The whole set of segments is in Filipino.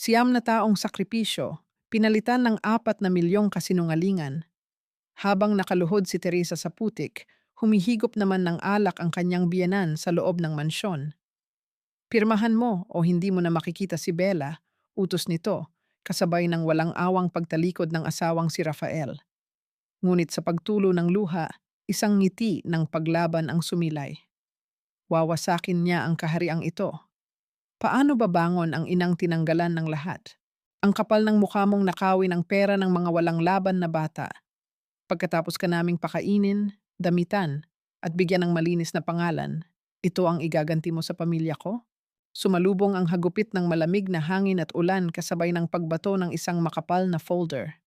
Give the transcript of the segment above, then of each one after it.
Siyam na taong sakripisyo, pinalitan ng 4 na milyong kasinungalingan. Habang nakaluhod si Teresa sa putik, humihigop naman ng alak ang kanyang biyenan sa loob ng mansyon. Pirmahan mo o hindi mo na makikita si Bella, utos nito, kasabay ng walang awang pagtalikod ng asawang si Rafael. Ngunit sa pagtulo ng luha, isang ngiti ng paglaban ang sumilay. Wawasakin niya ang kahariang ito. Paano babangon ang inang tinanggalan ng lahat? Ang kapal ng mukha mong nakawin ang pera ng mga walang laban na bata. Pagkatapos ka naming pakainin, damitan, at bigyan ng malinis na pangalan, ito ang igaganti mo sa pamilya ko? Sumalubong ang hagupit ng malamig na hangin at ulan kasabay ng pagbato ng isang makapal na folder.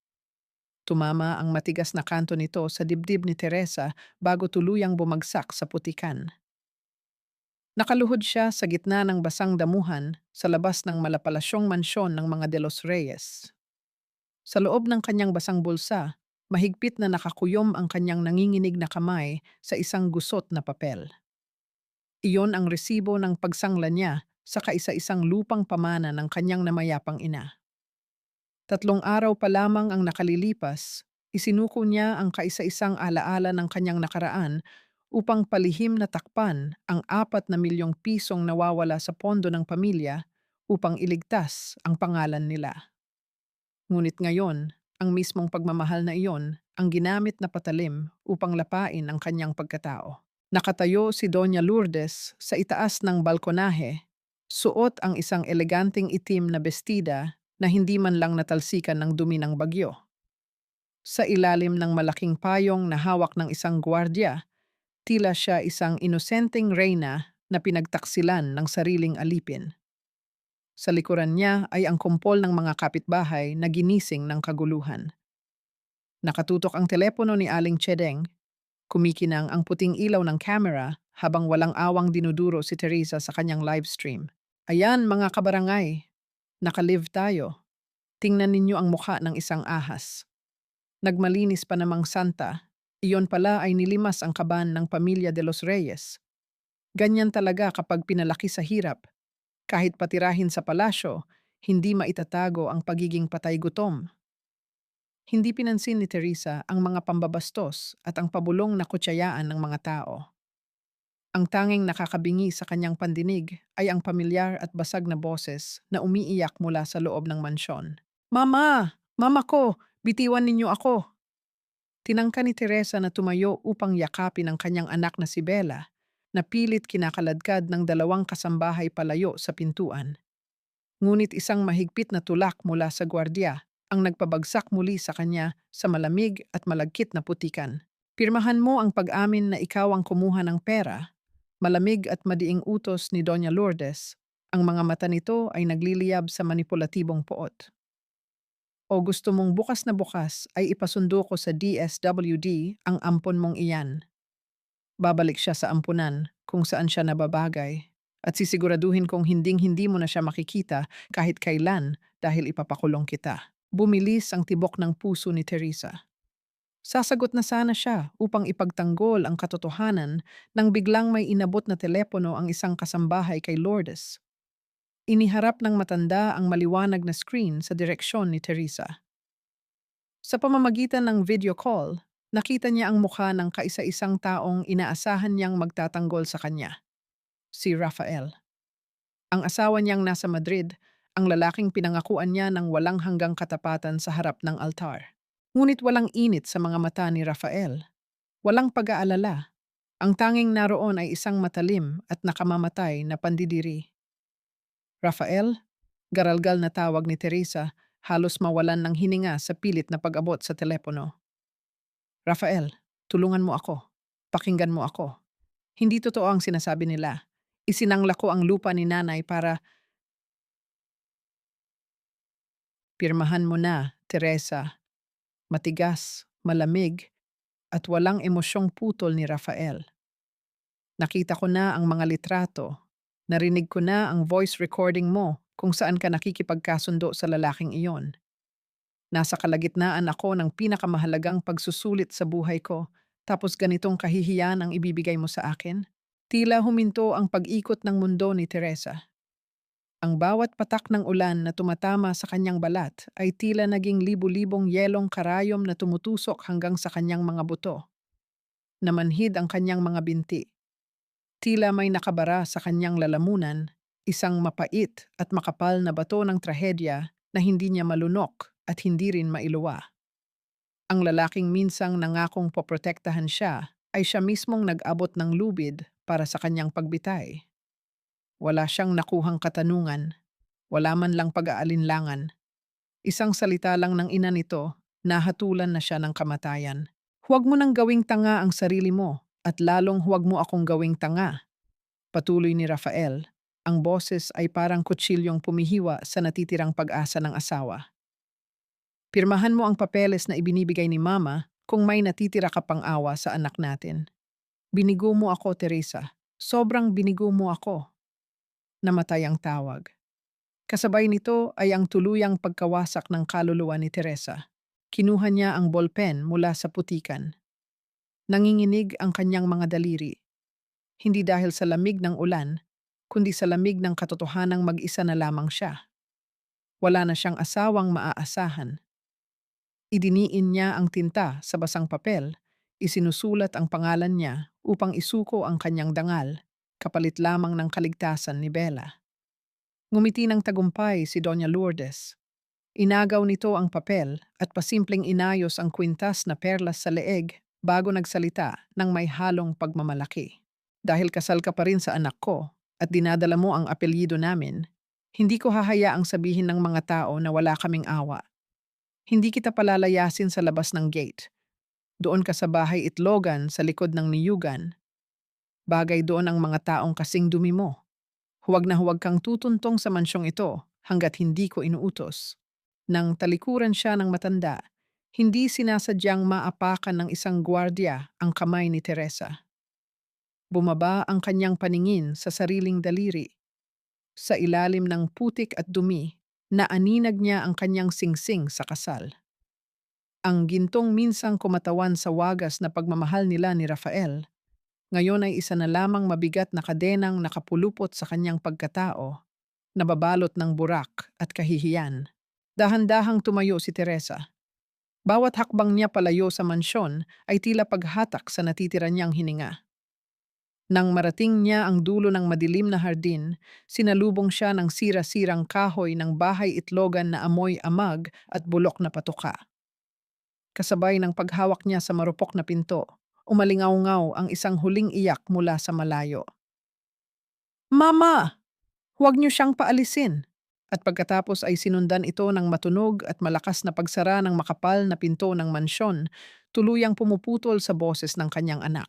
Tumama ang matigas na kanto nito sa dibdib ni Teresa bago tuluyang bumagsak sa putikan. Nakaluhod siya sa gitna ng basang damuhan sa labas ng malapalasyong mansyon ng mga De Los Reyes. Sa loob ng kanyang basang bulsa, mahigpit na nakakuyom ang kanyang nanginginig na kamay sa isang gusot na papel. Iyon ang resibo ng pagsangla niya sa kaisa-isang lupang pamana ng kanyang namayapang ina. 3 araw pa lamang ang nakalilipas, isinuko niya ang kaisa-isang alaala ng kanyang nakaraan upang palihim na takpan ang 4 na milyong pisong nawawala sa pondo ng pamilya upang iligtas ang pangalan nila. Ngunit ngayon, ang mismong pagmamahal na iyon ang ginamit na patalim upang lapain ang kanyang pagkatao. Nakatayo si Doña Lourdes sa itaas ng balkonahe, suot ang isang eleganteng itim na bestida na hindi man lang natalsikan ng dumi ng bagyo. Sa ilalim ng malaking payong na hawak ng isang gwardiya, tila siya isang inosenteng reyna na pinagtaksilan ng sariling alipin. Sa likuran niya ay ang kumpol ng mga kapitbahay na ginising ng kaguluhan. Nakatutok ang telepono ni Aling Chedeng, kumikinang ang puting ilaw ng camera habang walang awang dinuduro si Teresa sa kanyang livestream. Ayan mga kabarangay, nakalive tayo. Tingnan ninyo ang mukha ng isang ahas. Nagmalinis pa namang santa, iyon pala ay nilimas ang kaban ng pamilya de los Reyes. Ganyan talaga kapag pinalaki sa hirap. Kahit patirahin sa palasyo, hindi maitatago ang pagiging patay gutom. Hindi pinansin ni Teresa ang mga pambabastos at ang pabulong na kutsayaan ng mga tao. Ang tanging nakakabingi sa kanyang pandinig ay ang pamilyar at basag na boses na umiiyak mula sa loob ng mansyon. Mama! Mama ko! Bitiwan ninyo ako! Tinangka ni Teresa na tumayo upang yakapin ang kanyang anak na si Bella, na pilit kinakaladkad ng 2 kasambahay palayo sa pintuan. Ngunit isang mahigpit na tulak mula sa gwardiya ang nagpabagsak muli sa kanya sa malamig at malagkit na putikan. Pirmahan mo ang pag-amin na ikaw ang kumuha ng pera. Malamig at madiing utos ni Doña Lourdes. Ang mga mata nito ay nagliliyab sa manipulatibong poot. O gusto mong bukas na bukas ay ipasundo ko sa DSWD ang ampon mong iyan. Babalik siya sa ampunan kung saan siya nababagay at sisiguraduhin kong hinding-hindi mo na siya makikita kahit kailan dahil ipapakulong kita. Bumilis ang tibok ng puso ni Teresa. Sasagot na sana siya upang ipagtanggol ang katotohanan nang biglang may inabot na telepono ang isang kasambahay kay Lourdes. Iniharap ng matanda ang maliwanag na screen sa direksyon ni Teresa. Sa pamamagitan ng video call, nakita niya ang mukha ng kaisa-isang taong inaasahan niyang magtatanggol sa kanya, si Rafael. Ang asawa niyang nasa Madrid, ang lalaking pinangakuan niya ng walang hanggang katapatan sa harap ng altar. Ngunit walang init sa mga mata ni Rafael. Walang pag-aalala. Ang tanging naroon ay isang matalim at nakamamatay na pandidiri. Rafael, garalgal na tawag ni Teresa, halos mawalan ng hininga sa pilit na pag-abot sa telepono. Rafael, tulungan mo ako. Pakinggan mo ako. Hindi totoo ang sinasabi nila. Isinangla ko ang lupa ni nanay para pirmahan mo na, Teresa. Matigas, malamig, at walang emosyong putol ni Rafael. Nakita ko na ang mga litrato. Narinig ko na ang voice recording mo kung saan ka nakikipagkasundo sa lalaking iyon. Nasa kalagitnaan ako ng pinakamahalagang pagsusulit sa buhay ko, tapos ganitong kahihiyan ang ibibigay mo sa akin? Tila huminto ang pag-ikot ng mundo ni Teresa. Ang bawat patak ng ulan na tumatama sa kanyang balat ay tila naging libu-libong yelong karayom na tumutusok hanggang sa kanyang mga buto. Namanhid ang kanyang mga binti. Tila may nakabara sa kanyang lalamunan, isang mapait at makapal na bato ng trahedya na hindi niya malunok at hindi rin mailuwa. Ang lalaking minsang nangakong poprotektahan siya ay siya mismong nag-abot ng lubid para sa kanyang pagbitay. Wala siyang nakuhang katanungan, wala man lang pag-aalinlangan. Isang salita lang ng ina nito, nahatulan na siya ng kamatayan. Huwag mo nang gawing tanga ang sarili mo at lalong huwag mo akong gawing tanga. Patuloy ni Rafael, ang boses ay parang kutsilyong pumihiwa sa natitirang pag-asa ng asawa. Pirmahan mo ang papeles na ibinibigay ni Mama kung may natitira ka pang awa sa anak natin. Binigo mo ako, Teresa. Sobrang binigo mo ako. Namatay ang tawag. Kasabay nito ay ang tuluyang pagkawasak ng kaluluwa ni Teresa. Kinuha niya ang ballpen mula sa putikan. Nanginginig ang kanyang mga daliri. Hindi dahil sa lamig ng ulan, kundi sa lamig ng katotohanang mag-isa na lamang siya. Wala na siyang asawang maaasahan. Idiniin niya ang tinta sa basang papel, isinusulat ang pangalan niya upang isuko ang kanyang dangal, kapalit lamang ng kaligtasan ni Bella. Ngumiti ng tagumpay si Doña Lourdes. Inagaw nito ang papel at pasimpleng inayos ang kwintas na perlas sa leeg bago nagsalita ng may halong pagmamalaki. Dahil kasal ka pa rin sa anak ko at dinadala mo ang apelyido namin, hindi ko hahayaang sabihin ng mga tao na wala kaming awa. Hindi kita palalayasin sa labas ng gate. Doon ka sa bahay itlogan sa likod ng niyugan. Bagay doon ang mga taong kasing dumi mo. Huwag kang tutuntong sa mansyong ito hanggat hindi ko inuutos. Nang talikuran siya ng matanda, hindi sinasadyang maapakan ng isang gwardiya ang kamay ni Teresa. Bumaba ang kanyang paningin sa sariling daliri. Sa ilalim ng putik at dumi, naaninag niya ang kanyang singsing sa kasal. Ang gintong minsang kumatawan sa wagas na pagmamahal nila ni Rafael, ngayon ay isa na lamang mabigat na kadenang nakapulupot sa kanyang pagkatao, nababalot ng burak at kahihiyan. Dahan-dahang tumayo si Teresa. Bawat hakbang niya palayo sa mansyon ay tila paghatak sa natitira niyang hininga. Nang marating niya ang dulo ng madilim na hardin, sinalubong siya ng sira-sirang kahoy ng bahay itlogan na amoy amag at bulok na patuka. Kasabay ng paghawak niya sa marupok na pinto, umalingaw-ngaw ang isang huling iyak mula sa malayo. "Mama! Huwag niyo siyang paalisin!" At pagkatapos ay sinundan ito ng matunog at malakas na pagsara ng makapal na pinto ng mansyon, tuluyang pumuputol sa boses ng kanyang anak.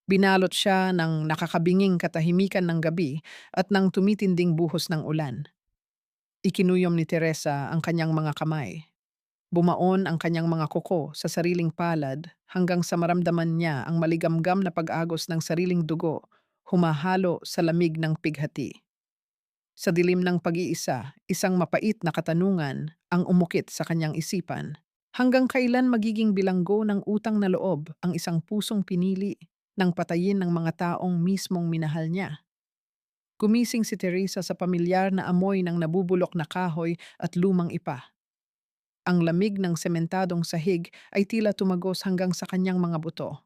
Binalot siya ng nakakabinging katahimikan ng gabi at ng tumitinding buhos ng ulan. Ikinuyom ni Teresa ang kanyang mga kamay. Bumaon ang kanyang mga kuko sa sariling palad hanggang sa maramdaman niya ang maligamgam na pag-agos ng sariling dugo, humahalo sa lamig ng pighati. Sa dilim ng pag-iisa, isang mapait na katanungan ang umukit sa kanyang isipan. Hanggang kailan magiging bilanggo ng utang na loob ang isang pusong pinili ng patayin ng mga taong mismong minahal niya? Gumising si Teresa sa pamilyar na amoy ng nabubulok na kahoy at lumang ipa. Ang lamig ng sementadong sahig ay tila tumagos hanggang sa kanyang mga buto.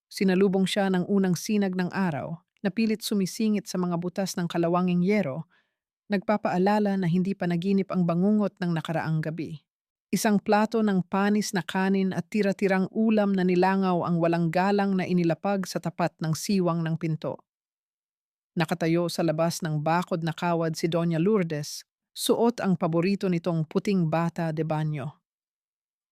Sinalubong siya ng unang sinag ng araw na pilit sumisingit sa mga butas ng kalawanging yero, nagpapaalala na hindi pa naginip ang bangungot ng nakaraang gabi. Isang plato ng panis na kanin at tira-tirang ulam na nilangaw ang walang galang na inilapag sa tapat ng siwang ng pinto. Nakatayo sa labas ng bakod na kawad si Doña Lourdes, suot ang paborito nitong puting bata de banyo.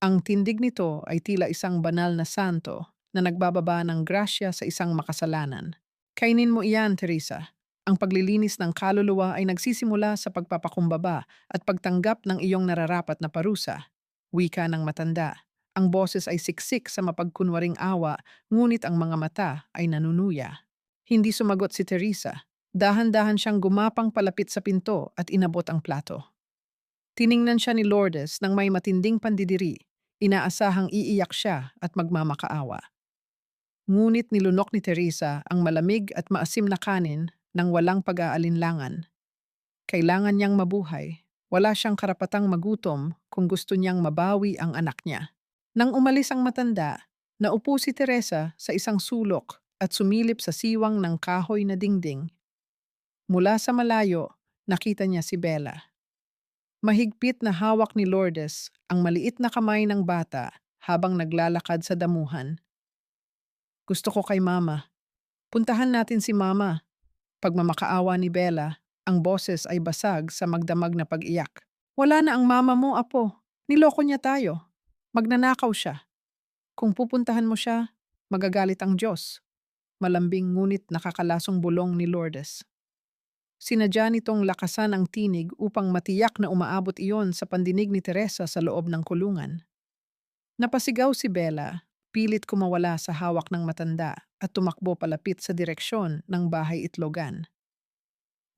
Ang tindig nito ay tila isang banal na santo na nagbababa ng grasya sa isang makasalanan. Kainin mo iyan, Teresa. Ang paglilinis ng kaluluwa ay nagsisimula sa pagpapakumbaba at pagtanggap ng iyong nararapat na parusa. Wika ng matanda. Ang boses ay siksik sa mapagkunwaring awa, ngunit ang mga mata ay nanunuya. Hindi sumagot si Teresa. Dahan-dahan siyang gumapang palapit sa pinto at inabot ang plato. Tiningnan siya ni Lourdes ng may matinding pandidiri. Inaasahang iiyak siya at magmamakaawa. Ngunit nilunok ni Teresa ang malamig at maasim na kanin nang walang pag-aalinlangan. Kailangan niyang mabuhay. Wala siyang karapatang magutom kung gusto niyang mabawi ang anak niya. Nang umalis ang matanda, naupo si Teresa sa isang sulok at sumilip sa siwang ng kahoy na dingding. Mula sa malayo, nakita niya si Bella. Mahigpit na hawak ni Lourdes ang maliit na kamay ng bata habang naglalakad sa damuhan. Gusto ko kay Mama. Puntahan natin si Mama. Pagmamakaawa ni Bella, ang boses ay basag sa magdamag na pag-iyak. Wala na ang mama mo, apo. Niloko niya tayo. Magnanakaw siya. Kung pupuntahan mo siya, magagalit ang Diyos. Malambing ngunit nakakalasong bulong ni Lourdes. Sinadya nitong lakasan ang tinig upang matiyak na umaabot iyon sa pandinig ni Teresa sa loob ng kulungan. Napasigaw si Bella, pilit kumawala sa hawak ng matanda at tumakbo palapit sa direksyon ng bahay itlogan.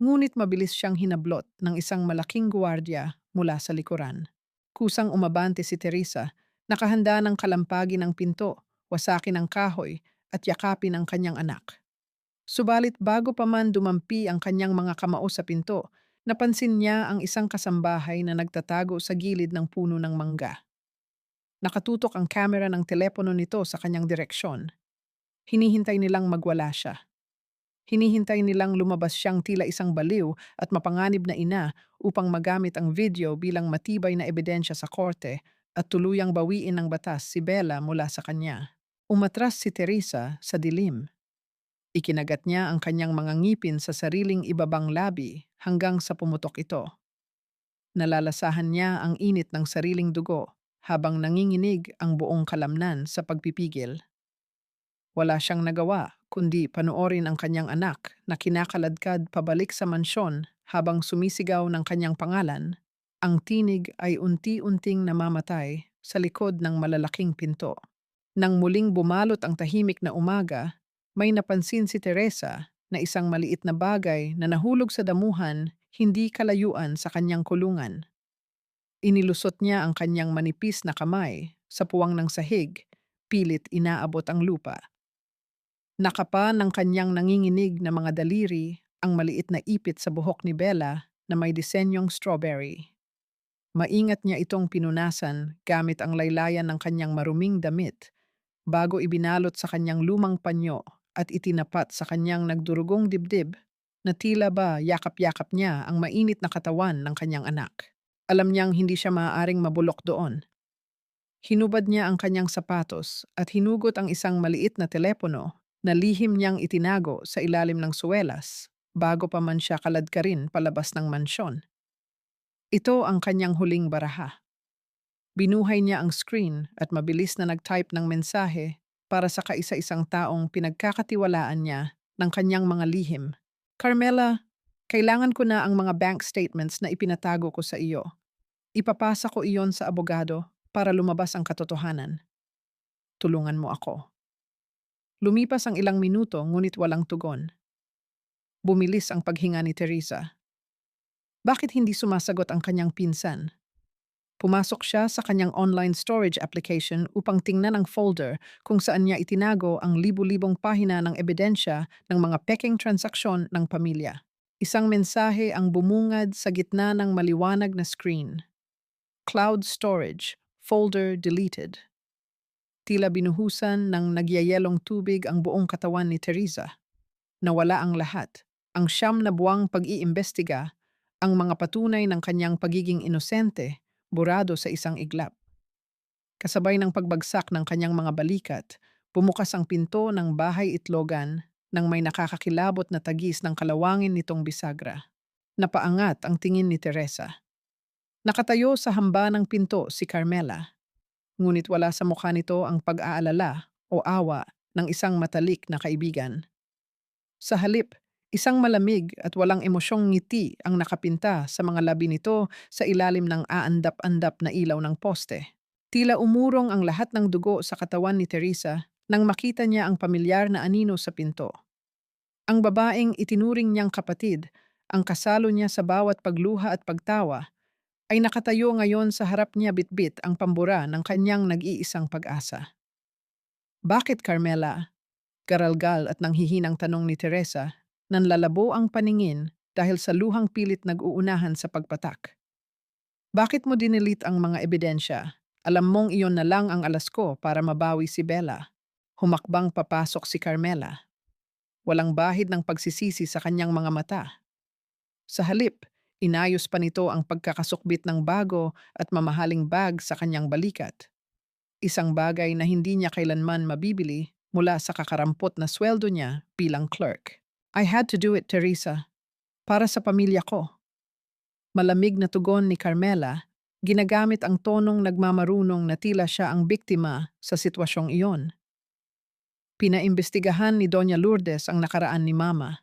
Ngunit mabilis siyang hinablot ng isang malaking guwardiya mula sa likuran. Kusang umabante si Teresa, nakahanda ng kalampagi ng pinto, wasakin ang kahoy at yakapin ang kanyang anak. Subalit bago pa man dumampi ang kanyang mga kamao sa pinto, napansin niya ang isang kasambahay na nagtatago sa gilid ng puno ng mangga. Nakatutok ang kamera ng telepono nito sa kanyang direksyon. Hinihintay nilang magwala siya. Hinihintay nilang lumabas siyang tila isang baliw at mapanganib na ina upang magamit ang video bilang matibay na ebidensya sa korte at tuluyang bawiin ng batas si Bella mula sa kanya. Umatras si Teresa sa dilim. Ikinagat niya ang kanyang mga ngipin sa sariling ibabang labi hanggang sa pumutok ito. Nalalasahan niya ang init ng sariling dugo habang nanginginig ang buong kalamnan sa pagpipigil. Wala siyang nagawa kundi panoorin ang kanyang anak na kinakaladkad pabalik sa mansyon habang sumisigaw ng kanyang pangalan. Ang tinig ay unti-unting namamatay sa likod ng malalaking pinto. Nang muling bumalot ang tahimik na umaga, may napansin si Teresa na isang maliit na bagay na nahulog sa damuhan hindi kalayuan sa kanyang kulungan. Inilusot niya ang kanyang manipis na kamay sa puwang ng sahig, pilit inaabot ang lupa. Nakapa ng kanyang nanginginig na mga daliri ang maliit na ipit sa buhok ni Bella na may disenyong strawberry. Maingat niya itong pinunasan gamit ang laylayan ng kanyang maruming damit bago ibinalot sa kanyang lumang panyo at itinapat sa kanyang nagdurugong dibdib na tila ba yakap-yakap niya ang mainit na katawan ng kanyang anak. Alam niyang hindi siya maaaring mabulok doon. Hinubad niya ang kanyang sapatos at hinugot ang isang maliit na telepono na lihim niyang itinago sa ilalim ng suwelas bago pa man siya kaladkarin palabas ng mansyon. Ito ang kanyang huling baraha. Binuhay niya ang screen at mabilis na nag-type ng mensahe para sa kaisa-isang taong pinagkakatiwalaan niya ng kanyang mga lihim. Carmela, kailangan ko na ang mga bank statements na ipinatago ko sa iyo. Ipapasa ko iyon sa abogado para lumabas ang katotohanan. Tulungan mo ako. Lumipas ang ilang minuto ngunit walang tugon. Bumilis ang paghinga ni Teresa. Bakit hindi sumasagot ang kanyang pinsan? Pumasok siya sa kanyang online storage application upang tingnan ang folder kung saan niya itinago ang libu-libong pahina ng ebidensya ng mga peking transaksyon ng pamilya. Isang mensahe ang bumungad sa gitna ng maliwanag na screen. Cloud storage, folder deleted. Tila binuhusan ng nagyayelong tubig ang buong katawan ni Teresa. Nawala ang lahat. Ang 9 na buwang pag-iimbestiga, ang mga patunay ng kanyang pagiging inosente, burado sa isang iglap. Kasabay ng pagbagsak ng kanyang mga balikat, bumukas ang pinto ng bahay itlogan nang may nakakakilabot na tagis ng kalawangin nitong bisagra. Napaangat ang tingin ni Teresa. Nakatayo sa hamba ng pinto si Carmela, ngunit wala sa mukha nito ang pag-aalala o awa ng isang matalik na kaibigan. Sa halip, isang malamig at walang emosyong ngiti ang nakapinta sa mga labi nito sa ilalim ng aandap-andap na ilaw ng poste. Tila umurong ang lahat ng dugo sa katawan ni Teresa nang makita niya ang pamilyar na anino sa pinto. Ang babaeng itinuring niyang kapatid, ang kasalo niya sa bawat pagluha at pagtawa, ay nakatayo ngayon sa harap niya bitbit ang pambura ng kanyang nag-iisang pag-asa. Bakit, Carmela? Garalgal at nanghihinang tanong ni Teresa, nanlalabo ang paningin dahil sa luhang pilit nag-uunahan sa pagpatak. Bakit mo dinilit ang mga ebidensya? Alam mong iyon na lang ang alas ko para mabawi si Bella. Humakbang papasok si Carmela. Walang bahid ng pagsisisi sa kanyang mga mata. Sa halip, inayos pa nito ang pagkakasukbit ng bago at mamahaling bag sa kanyang balikat. Isang bagay na hindi niya kailanman mabibili mula sa kakarampot na sweldo niya bilang clerk. I had to do it, Teresa. Para sa pamilya ko. Malamig na tugon ni Carmela, ginagamit ang tonong nagmamarunong na tila siya ang biktima sa sitwasyong iyon. Pinaimbestigahan ni Doña Lourdes ang nakaraan ni Mama.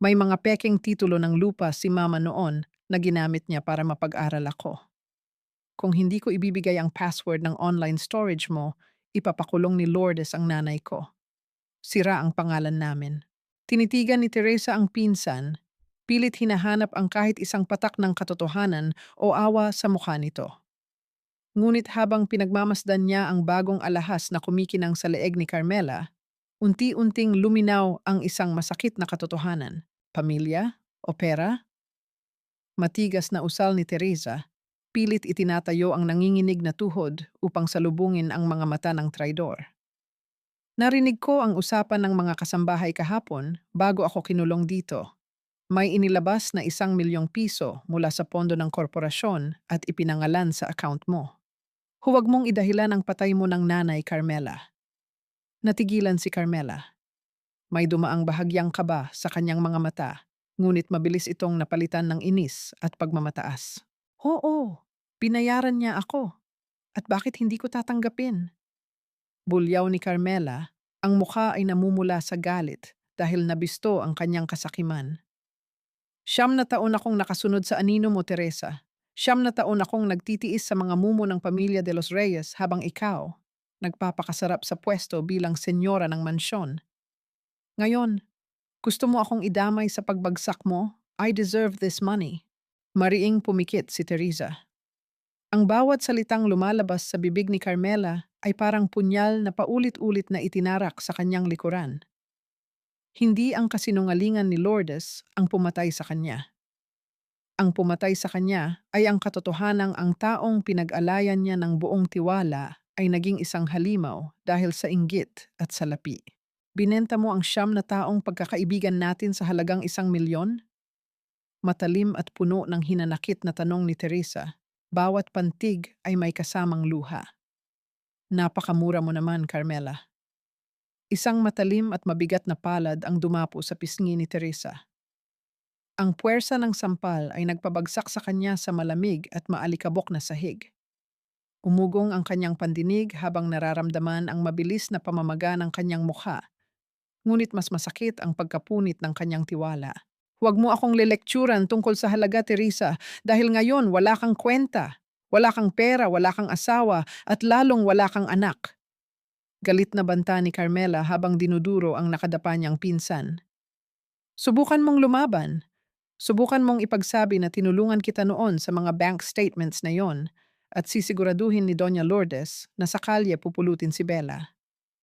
May mga pekeng titulo ng lupa si Mama noon na ginamit niya para mapag-aral ako. Kung hindi ko ibibigay ang password ng online storage mo, ipapakulong ni Lourdes ang nanay ko. Sira ang pangalan namin. Tinitigan ni Teresa ang pinsan, pilit hinahanap ang kahit isang patak ng katotohanan o awa sa mukha nito. Ngunit habang pinagmamasdan niya ang bagong alahas na kumikinang sa leeg ni Carmela, unti-unting luminaw ang isang masakit na katotohanan. Pamilya? O pera? Matigas na usal ni Teresa, pilit itinatayo ang nanginginig na tuhod upang salubungin ang mga mata ng traidor. Narinig ko ang usapan ng mga kasambahay kahapon bago ako kinulong dito. May inilabas na 1 milyong piso mula sa pondo ng korporasyon at ipinangalan sa account mo. Huwag mong idahilan ang patay mo ng nanay, Carmela. Natigilan si Carmela. May dumaang bahagyang kaba sa kanyang mga mata, ngunit mabilis itong napalitan ng inis at pagmamataas. Oo, binayaran niya ako. At bakit hindi ko tatanggapin? Bulyaw ni Carmela, ang mukha ay namumula sa galit dahil nabisto ang kanyang kasakiman. 9 na taon akong nakasunod sa anino mo, Teresa. 9 na taon akong nagtitiis sa mga mumo ng pamilya de los Reyes habang ikaw, nagpapakasarap sa pwesto bilang senyora ng mansyon. Ngayon, gusto mo akong idamay sa pagbagsak mo? I deserve this money. Mariing pumikit si Teresa. Ang bawat salitang lumalabas sa bibig ni Carmela ay parang punyal na paulit-ulit na itinarak sa kanyang likuran. Hindi ang kasinungalingan ni Lourdes ang pumatay sa kanya. Ang pumatay sa kanya ay ang katotohanang ang taong pinag-alayan niya ng buong tiwala ay naging isang halimaw dahil sa inggit at salapi. Binenta mo ang 9 na taong pagkakaibigan natin sa halagang 1 milyon? Matalim at puno ng hinanakit na tanong ni Teresa. Bawat pantig ay may kasamang luha. Napakamura mo naman, Carmela. Isang matalim at mabigat na palad ang dumapo sa pisngi ni Teresa. Ang puwersa ng sampal ay nagpabagsak sa kanya sa malamig at maalikabok na sahig. Umugong ang kanyang pandinig habang nararamdaman ang mabilis na pamamaga ng kanyang mukha, ngunit mas masakit ang pagkapunit ng kanyang tiwala. Huwag mo akong lelekturan tungkol sa halaga, Teresa, dahil ngayon wala kang kwenta, wala kang pera, wala kang asawa, at lalong wala kang anak. Galit na banta ni Carmela habang dinuduro ang nakadapa niyang pinsan. Subukan mong lumaban. Subukan mong ipagsabi na tinulungan kita noon sa mga bank statements na yon at sisiguraduhin ni Doña Lourdes na sa kalye pupulutin si Bella.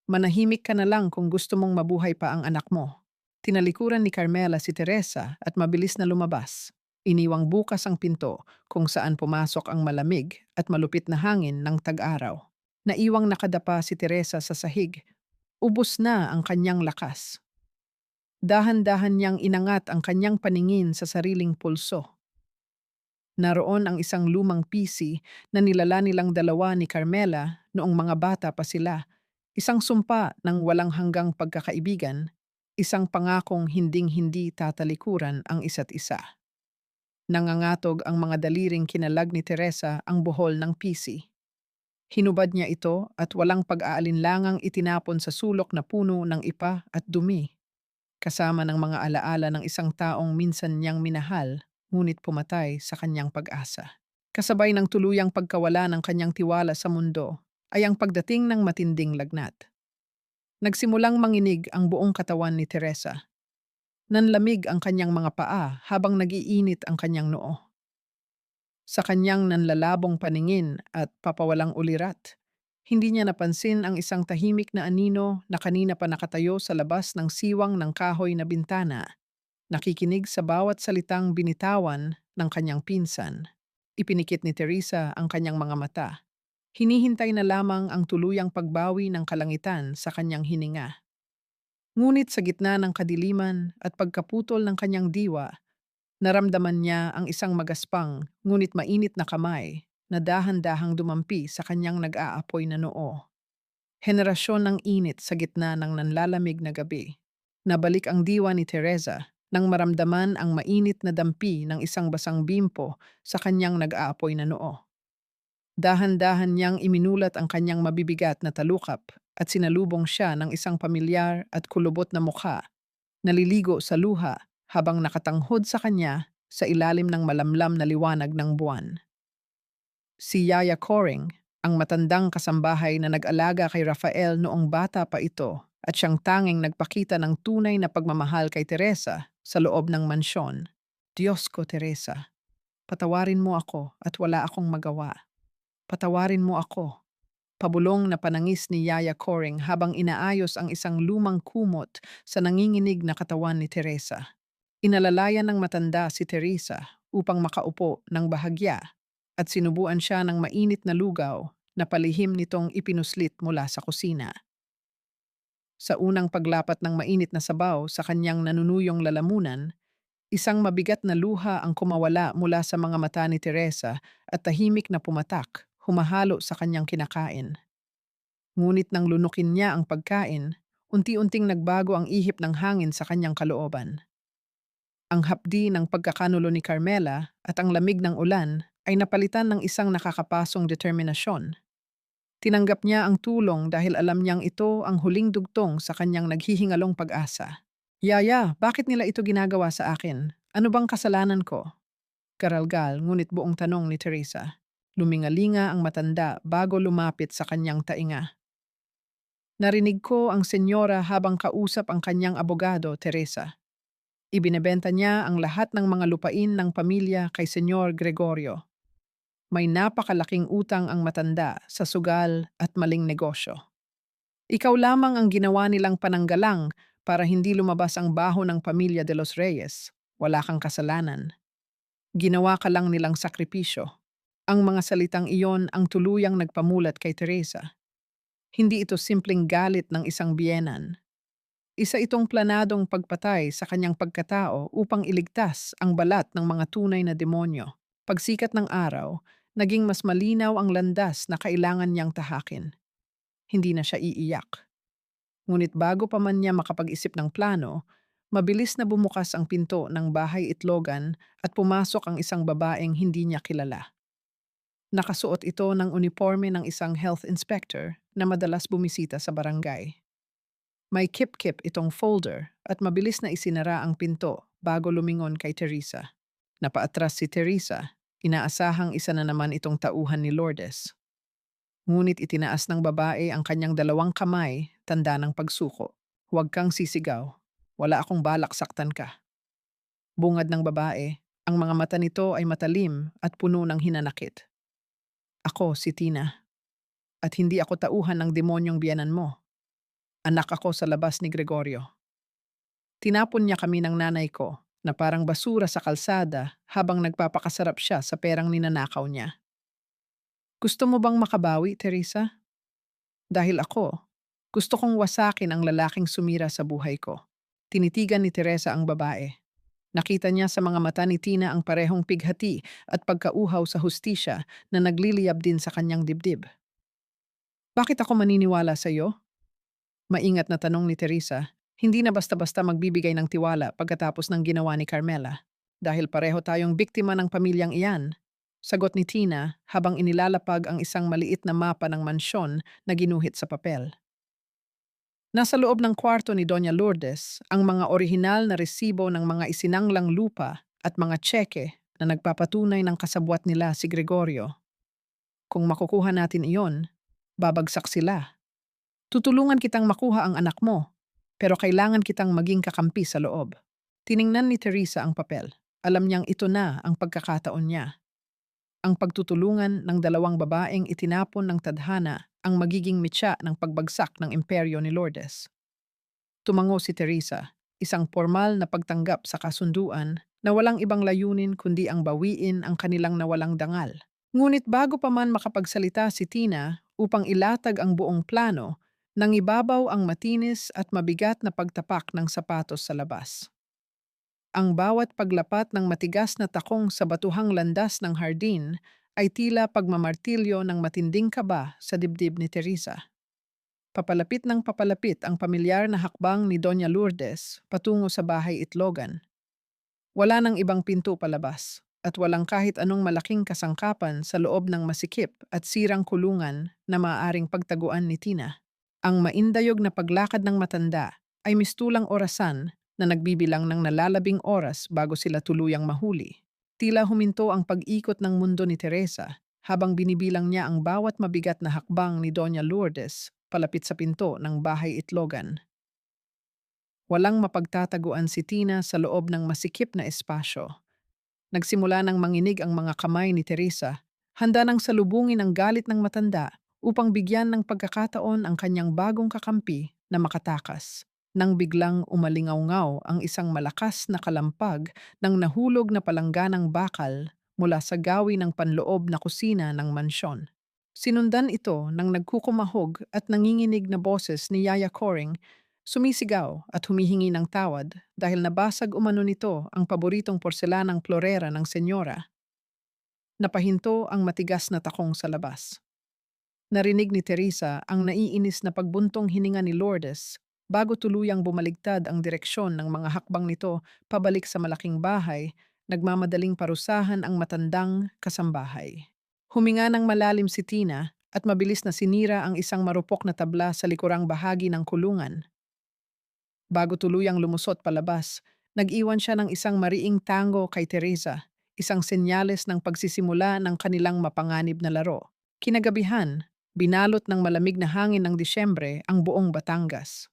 Manahimik ka na lang kung gusto mong mabuhay pa ang anak mo. Tinalikuran ni Carmela si Teresa at mabilis na lumabas. Iniwang bukas ang pinto kung saan pumasok ang malamig at malupit na hangin ng tag-araw. Naiwang nakadapa si Teresa sa sahig. Ubos na ang kanyang lakas. Dahan-dahan niyang inangat ang kanyang paningin sa sariling pulso. Naroon ang isang lumang PC na nilala nilang dalawa ni Carmela noong mga bata pa sila. Isang sumpa ng walang hanggang pagkakaibigan, isang pangakong hinding-hindi tatalikuran ang isa't isa. Nangangatog ang mga daliring kinalag ni Teresa ang buhol ng PC. Hinubad niya ito at walang pag-aalinlangang itinapon sa sulok na puno ng ipa at dumi, kasama ng mga alaala ng isang taong minsan niyang minahal, ngunit pumatay sa kanyang pag-asa. Kasabay ng tuluyang pagkawala ng kanyang tiwala sa mundo, ay ang pagdating ng matinding lagnat. Nagsimulang manginig ang buong katawan ni Teresa. Nanlamig ang kanyang mga paa habang nag-iinit ang kanyang noo. Sa kanyang nanlalabong paningin at papawalang ulirat, hindi niya napansin ang isang tahimik na anino na kanina pa nakatayo sa labas ng siwang ng kahoy na bintana. nakikinig sa bawat salitang binitawan ng kanyang pinsan. Ipinikit ni Teresa ang kanyang mga mata. Hinihintay na lamang ang tuluyang pagbawi ng kalangitan sa kanyang hininga. Ngunit sa gitna ng kadiliman at pagkaputol ng kanyang diwa, naramdaman niya ang isang magaspang ngunit mainit na kamay na dahan-dahang dumampi sa kanyang nag-aapoy na noo. Henerasyon ng init sa gitna ng nanlalamig na gabi. Nabalik ang diwa ni Teresa nang maramdaman ang mainit na dampi ng isang basang bimpo sa kanyang nag-aapoy na noo. Dahan-dahan niyang iminulat ang kanyang mabibigat na talukap at sinalubong siya ng isang pamilyar at kulubot na mukha, naliligo sa luha habang nakatanghod sa kanya sa ilalim ng malamlam na liwanag ng buwan. Si Yaya Coring, ang matandang kasambahay na nag-alaga kay Rafael noong bata pa ito at siyang tanging nagpakita ng tunay na pagmamahal kay Teresa sa loob ng mansyon. Diyos ko, Teresa, patawarin mo ako at wala akong magawa. Patawarin mo ako. Pabulong na panangis ni Yaya Coring habang inaayos ang isang lumang kumot sa nanginginig na katawan ni Teresa. Inalalayan ng matanda si Teresa upang makaupo ng bahagya at sinubuan siya ng mainit na lugaw na palihim nitong ipinuslit mula sa kusina. Sa unang paglapat ng mainit na sabaw sa kanyang nanunuyong lalamunan, isang mabigat na luha ang kumawala mula sa mga mata ni Teresa at tahimik na pumatak, humahalo sa kanyang kinakain. Ngunit nang lunukin niya ang pagkain, unti-unting nagbago ang ihip ng hangin sa kanyang kalooban. Ang hapdi ng pagkakanulo ni Carmela at ang lamig ng ulan ay napalitan ng isang nakakapasong determinasyon. Tinanggap niya ang tulong dahil alam niyang ito ang huling dugtong sa kanyang naghihingalong pag-asa. Yaya, bakit nila ito ginagawa sa akin? Ano bang kasalanan ko? Karalgal ngunit buong tanong ni Teresa. Lumingalinga ang matanda bago lumapit sa kanyang tainga. Narinig ko ang senyora habang kausap ang kanyang abogado, Teresa. Ibinebenta niya ang lahat ng mga lupain ng pamilya kay Senyor Gregorio. May napakalaking utang ang matanda sa sugal at maling negosyo. Ikaw lamang ang ginawa nilang pananggalang para hindi lumabas ang baho ng pamilya de los Reyes. Wala kang kasalanan. Ginawa ka lang nilang sakripisyo. Ang mga salitang iyon ang tuluyang nagpamulat kay Teresa. Hindi ito simpleng galit ng isang biyenan. Isa itong planadong pagpatay sa kanyang pagkatao upang iligtas ang balat ng mga tunay na demonyo. Pagsikat ng araw, naging mas malinaw ang landas na kailangan niyang tahakin. Hindi na siya iiyak. Ngunit bago pa man niya makapag-isip ng plano, mabilis na bumukas ang pinto ng bahay itlogan at pumasok ang isang babaeng hindi niya kilala. Nakasuot ito ng uniforme ng isang health inspector na madalas bumisita sa barangay. May kip-kip itong folder at mabilis na isinara ang pinto bago lumingon kay Teresa. Napaatras si Teresa, inaasahang isa na naman itong tauhan ni Lourdes. Ngunit itinaas ng babae ang kanyang dalawang kamay, tanda ng pagsuko. Huwag kang sisigaw. Wala akong balak saktan ka. Bungad ng babae, ang mga mata nito ay matalim at puno ng hinanakit. Ako si Tina, at hindi ako tauhan ng demonyong biyanan mo. Anak ako sa labas ni Gregorio. Tinapon niya kami ng nanay ko na parang basura sa kalsada habang nagpapakasarap siya sa perang ninanakaw niya. Gusto mo bang makabawi, Teresa? Dahil ako, gusto kong wasakin ang lalaking sumira sa buhay ko. Tinitigan ni Teresa ang babae. Nakita niya sa mga mata ni Tina ang parehong pighati at pagkauhaw sa hustisya na nagliliyab din sa kanyang dibdib. Bakit ako maniniwala sa iyo? Maingat na tanong ni Teresa. Hindi na basta-basta magbibigay ng tiwala pagkatapos ng ginawa ni Carmela. Dahil pareho tayong biktima ng pamilyang iyan. Sagot ni Tina habang inilalapag ang isang maliit na mapa ng mansyon na ginuhit sa papel. Nasa loob ng kwarto ni Doña Lourdes ang mga orihinal na resibo ng mga isinanglang lupa at mga tseke na nagpapatunay ng kasabwat nila si Gregorio. Kung makukuha natin iyon, babagsak sila. Tutulungan kitang makuha ang anak mo, pero kailangan kitang maging kakampi sa loob. Tiningnan ni Teresa ang papel. Alam niyang ito na ang pagkakataon niya. Ang pagtutulungan ng dalawang babaeng itinapon ng tadhana ang magiging mitya ng pagbagsak ng imperyo ni Lourdes. Tumango si Teresa. isang formal na pagtanggap sa kasunduan na walang ibang layunin kundi ang bawiin ang kanilang nawalang dangal. Ngunit bago pa man makapagsalita si Tina upang ilatag ang buong plano, nangibabaw ang matinis at mabigat na pagtapak ng sapatos sa labas. Ang bawat paglapat ng matigas na takong sa batuhang landas ng hardin ay tila pagmamartilyo ng matinding kaba sa dibdib ni Teresa. Papalapit ng papalapit ang pamilyar na hakbang ni Doña Lourdes patungo sa bahay itlogan. Wala nang ibang pinto palabas at walang kahit anong malaking kasangkapan sa loob ng masikip at sirang kulungan na maaaring pagtaguan ni Tina. Ang maindayog na paglakad ng matanda ay mistulang orasan na nagbibilang ng nalalabing oras bago sila tuluyang mahuli. Tila huminto ang pag-ikot ng mundo ni Teresa habang binibilang niya ang bawat mabigat na hakbang ni Doña Lourdes palapit sa pinto ng bahay itlogan. Walang mapagtataguan si Tina sa loob ng masikip na espasyo. Nagsimula ng manginig ang mga kamay ni Teresa, handa nang salubungin ang galit ng matanda upang bigyan ng pagkakataon ang kanyang bagong kakampi na makatakas. Nang biglang umalingaw ang isang malakas na kalampag ng nahulog na palangganang bakal mula sa gawi ng panloob na kusina ng mansyon. Sinundan ito ng nagkukumahog at nanginginig na boses ni Yaya Coring, sumisigaw at humihingi ng tawad dahil nabasag umano nito ang paboritong porselanang florera ng senyora. Napahinto ang matigas na takong sa labas. Narinig ni Teresa ang naiinis na pagbuntong hininga ni Lourdes bago tuluyang bumaligtad ang direksyon ng mga hakbang nito pabalik sa malaking bahay, nagmamadaling parusahan ang matandang kasambahay. Huminga ng malalim si Tina at mabilis na sinira ang isang marupok na tabla sa likurang bahagi ng kulungan. Bago tuluyang lumusot palabas, nag-iwan siya ng isang mariing tango kay Teresa, isang senyales ng pagsisimula ng kanilang mapanganib na laro. Kinagabihan, binalot ng malamig na hangin ng Disyembre ang buong Batangas.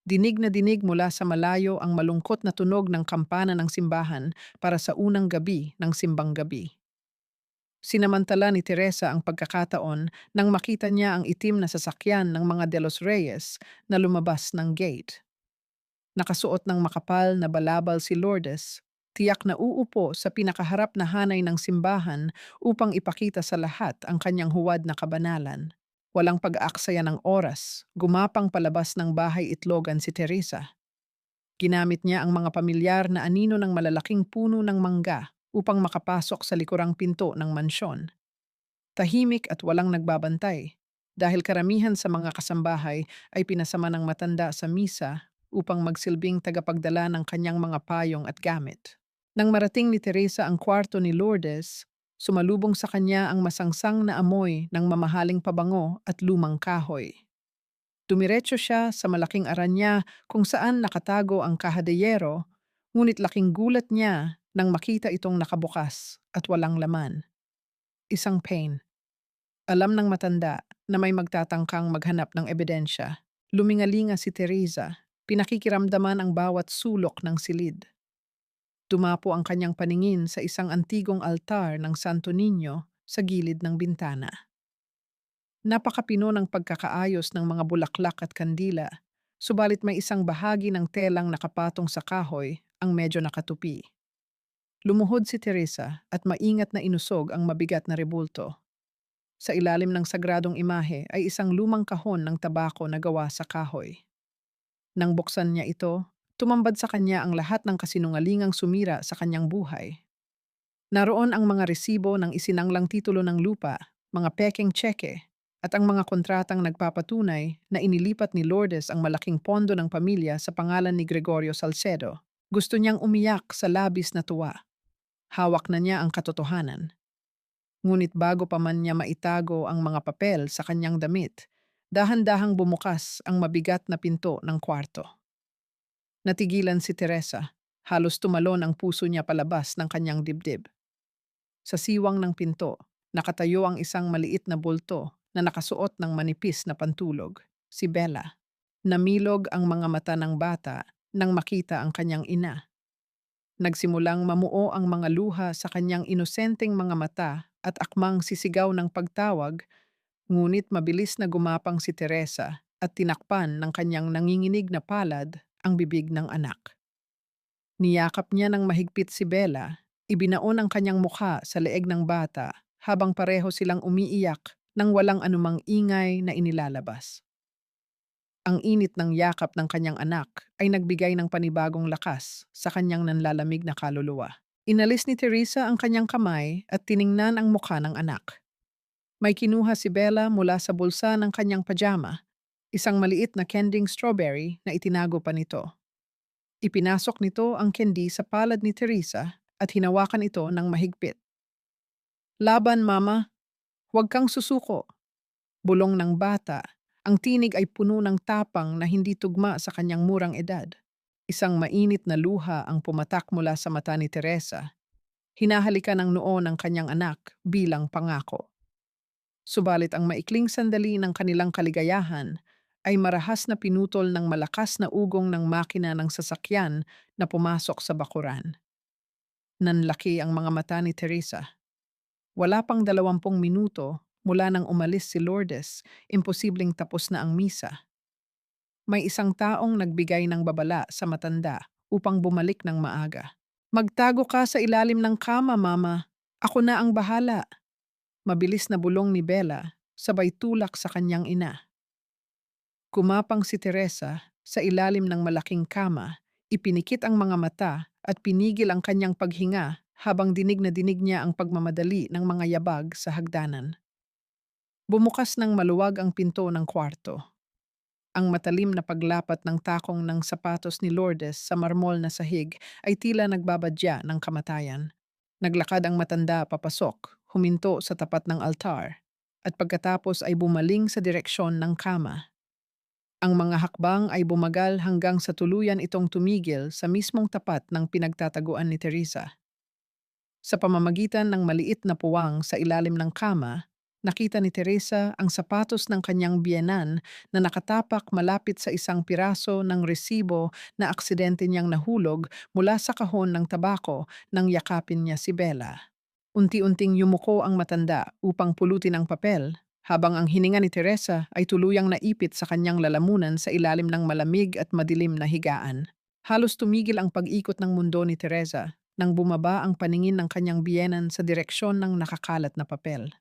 Dinig na dinig mula sa malayo ang malungkot na tunog ng kampana ng simbahan para sa unang gabi ng simbang gabi. Sinamantala ni Teresa ang pagkakataon nang makita niya ang itim na sasakyan ng mga De Los Reyes na lumabas ng gate. Nakasuot ng makapal na balabal si Lourdes, tiyak na uupo sa pinakaharap na hanay ng simbahan upang ipakita sa lahat ang kanyang huwad na kabanalan. Walang pag-aaksaya ng oras, gumapang palabas ng bahay itlogan si Teresa. Ginamit niya ang mga pamilyar na anino ng malalaking puno ng mangga upang makapasok sa likurang pinto ng mansyon. Tahimik at walang nagbabantay dahil karamihan sa mga kasambahay ay pinasama ng matanda sa misa upang magsilbing tagapagdala ng kanyang mga payong at gamit. Nang marating ni Teresa ang kwarto ni Lourdes, sumalubong sa kanya ang masangsang na amoy ng mamahaling pabango at lumang kahoy. Dumiretso siya sa malaking aranya kung saan nakatago ang kahadeyero, ngunit laking gulat niya nang makita itong nakabukas at walang laman. Isang pain. Alam ng matanda na may magtatangkang maghanap ng ebidensya. Lumingalinga si Teresa, pinakikiramdaman ang bawat sulok ng silid. Dumapo ang kanyang paningin sa isang antigong altar ng Santo Niño sa gilid ng bintana. Napakapino ng pagkakaayos ng mga bulaklak at kandila, subalit may isang bahagi ng telang nakapatong sa kahoy ang medyo nakatupi. Lumuhod si Teresa at maingat na inusog ang mabigat na rebulto. Sa ilalim ng sagradong imahe ay isang lumang kahon ng tabako na gawa sa kahoy. Nang buksan niya ito, tumambad sa kanya ang lahat ng kasinungalingang sumira sa kanyang buhay. Naroon ang mga resibo ng isinanglang titulo ng lupa, mga pekeng tseke, at ang mga kontratang nagpapatunay na inilipat ni Lourdes ang malaking pondo ng pamilya sa pangalan ni Gregorio Salcedo. Gusto niyang umiyak sa labis na tuwa. Hawak na niya ang katotohanan. Ngunit bago pa man niya maitago ang mga papel sa kanyang damit, dahan-dahang bumukas ang mabigat na pinto ng kwarto. Natigilan si Teresa, halos tumalon ang puso niya palabas ng kanyang dibdib. Sa siwang ng pinto, nakatayo ang isang maliit na bulto na nakasuot ng manipis na pantulog, si Bella. Namilog ang mga mata ng bata nang makita ang kanyang ina. Nagsimulang mamuo ang mga luha sa kanyang inosenteng mga mata at akmang sisigaw ng pagtawag, ngunit mabilis na gumapang si Teresa at tinakpan ng kanyang nanginginig na palad ang bibig ng anak. Niyakap niya ng mahigpit si Bella, ibinaon ang kanyang mukha sa leeg ng bata habang pareho silang umiiyak nang walang anumang ingay na inilalabas. Ang init ng yakap ng kanyang anak ay nagbigay ng panibagong lakas sa kanyang nanlalamig na kaluluwa. Inalis ni Teresa ang kanyang kamay at tiningnan ang mukha ng anak. May kinuha si Bella mula sa bulsa ng kanyang pajama, isang maliit na kending strawberry na itinago pa nito. Ipinasok nito ang candy sa palad ni Teresa at hinawakan ito ng mahigpit. Laban, mama, huwag kang susuko. Bulong ng bata, ang tinig ay puno ng tapang na hindi tugma sa kanyang murang edad. Isang mainit na luha ang pumatak mula sa mata ni Teresa. Hinahalikan ng noo ng kanyang anak bilang pangako. Subalit ang maikling sandali ng kanilang kaligayahan ay marahas na pinutol ng malakas na ugong ng makina ng sasakyan na pumasok sa bakuran. Nanlaki ang mga mata ni Teresa. Wala pang 20 minuto mula nang umalis si Lourdes, imposibleng tapos na ang misa. May isang taong nagbigay ng babala sa matanda upang bumalik ng maaga. Magtago ka sa ilalim ng kama, mama. Ako na ang bahala. Mabilis na bulong ni Bella, sabay tulak sa kanyang ina. Kumapang si Teresa sa ilalim ng malaking kama, ipinikit ang mga mata at pinigil ang kanyang paghinga habang dinig na dinig niya ang pagmamadali ng mga yabag sa hagdanan. Bumukas ng maluwag ang pinto ng kwarto. Ang matalim na paglapat ng takong ng sapatos ni Lourdes sa marmol na sahig ay tila nagbabadya ng kamatayan. Naglakad ang matanda papasok, huminto sa tapat ng altar, at pagkatapos ay bumaling sa direksyon ng kama. Ang mga hakbang ay bumagal hanggang sa tuluyan itong tumigil sa mismong tapat ng pinagtataguan ni Teresa. Sa pamamagitan ng maliit na puwang sa ilalim ng kama, nakita ni Teresa ang sapatos ng kanyang biyenan na nakatapak malapit sa isang piraso ng resibo na aksidente niyang nahulog mula sa kahon ng tabako nang yakapin niya si Bella. Unti-unting yumuko ang matanda upang pulutin ang papel, habang ang hininga ni Teresa ay tuluyang naipit sa kanyang lalamunan sa ilalim ng malamig at madilim na higaan. Halos tumigil ang pag-ikot ng mundo ni Teresa nang bumaba ang paningin ng kanyang biyenan sa direksyon ng nakakalat na papel.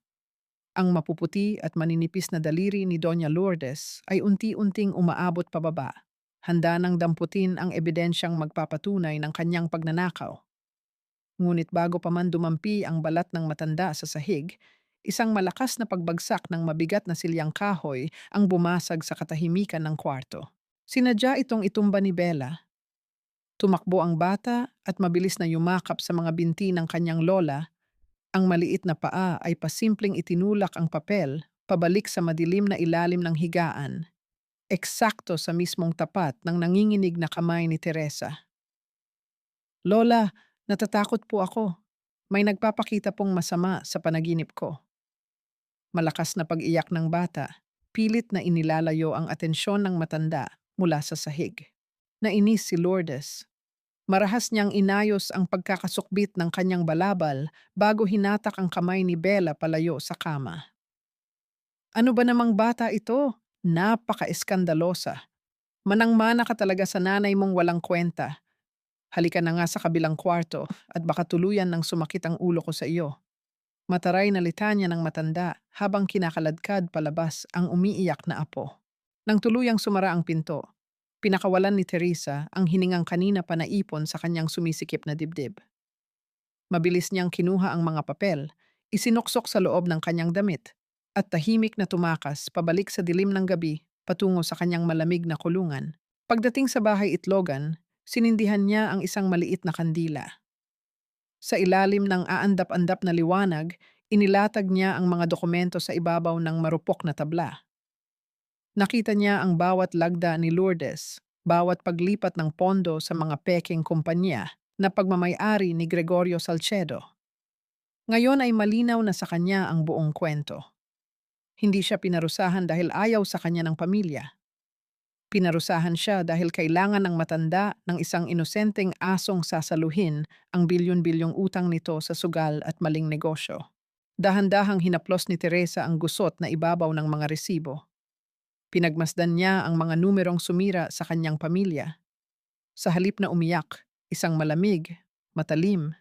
Ang mapuputi at maninipis na daliri ni Doña Lourdes ay unti-unting umaabot pababa, handa nang damputin ang ebidensyang magpapatunay ng kanyang pagnanakaw. Ngunit bago pa man dumampi ang balat ng matanda sa sahig, isang malakas na pagbagsak ng mabigat na silyang kahoy ang bumasag sa katahimikan ng kwarto. Sinadya itong itumba ni Bella. Tumakbo ang bata at mabilis na yumakap sa mga binti ng kanyang lola. Ang maliit na paa ay pasimpleng itinulak ang papel pabalik sa madilim na ilalim ng higaan, eksakto sa mismong tapat ng nanginginig na kamay ni Teresa. Lola, natatakot po ako. May nagpapakita pong masama sa panaginip ko. Malakas na pag-iyak ng bata, pilit na inilalayo ang atensyon ng matanda mula sa sahig. Nainis si Lourdes. Marahas niyang inayos ang pagkakasukbit ng kanyang balabal bago hinatak ang kamay ni Bella palayo sa kama. Ano ba namang bata ito? Napaka-eskandalosa. Manang-mana ka talaga sa nanay mong walang kwenta. Halika na nga sa kabilang kwarto at baka tuluyan ng sumakit ang ulo ko sa iyo. Mataray na litanya ng matanda habang kinakaladkad palabas ang umiiyak na apo. Nang tuluyang sumara ang pinto, pinakawalan ni Teresa ang hiningang kanina pa naipon sa kanyang sumisikip na dibdib. Mabilis niyang kinuha ang mga papel, isinuksok sa loob ng kanyang damit, at tahimik na tumakas pabalik sa dilim ng gabi patungo sa kanyang malamig na kulungan. Pagdating sa bahay itlogan, sinindihan niya ang isang maliit na kandila. Sa ilalim ng aandap-andap na liwanag, inilatag niya ang mga dokumento sa ibabaw ng marupok na tabla. Nakita niya ang bawat lagda ni Lourdes, bawat paglipat ng pondo sa mga peking kumpanya na pagmamay-ari ni Gregorio Salcedo. Ngayon ay malinaw na sa kanya ang buong kwento. Hindi siya pinarusahan dahil ayaw sa kanya ng pamilya. Pinarusahan siya dahil kailangan ng matanda ng isang inosenteng asong sasaluhin ang bilyon-bilyong utang nito sa sugal at maling negosyo. Dahan-dahang hinaplos ni Teresa ang gusot na ibabaw ng mga resibo. Pinagmasdan niya ang mga numerong sumira sa kanyang pamilya. Sa halip na umiyak, isang malamig, matalim,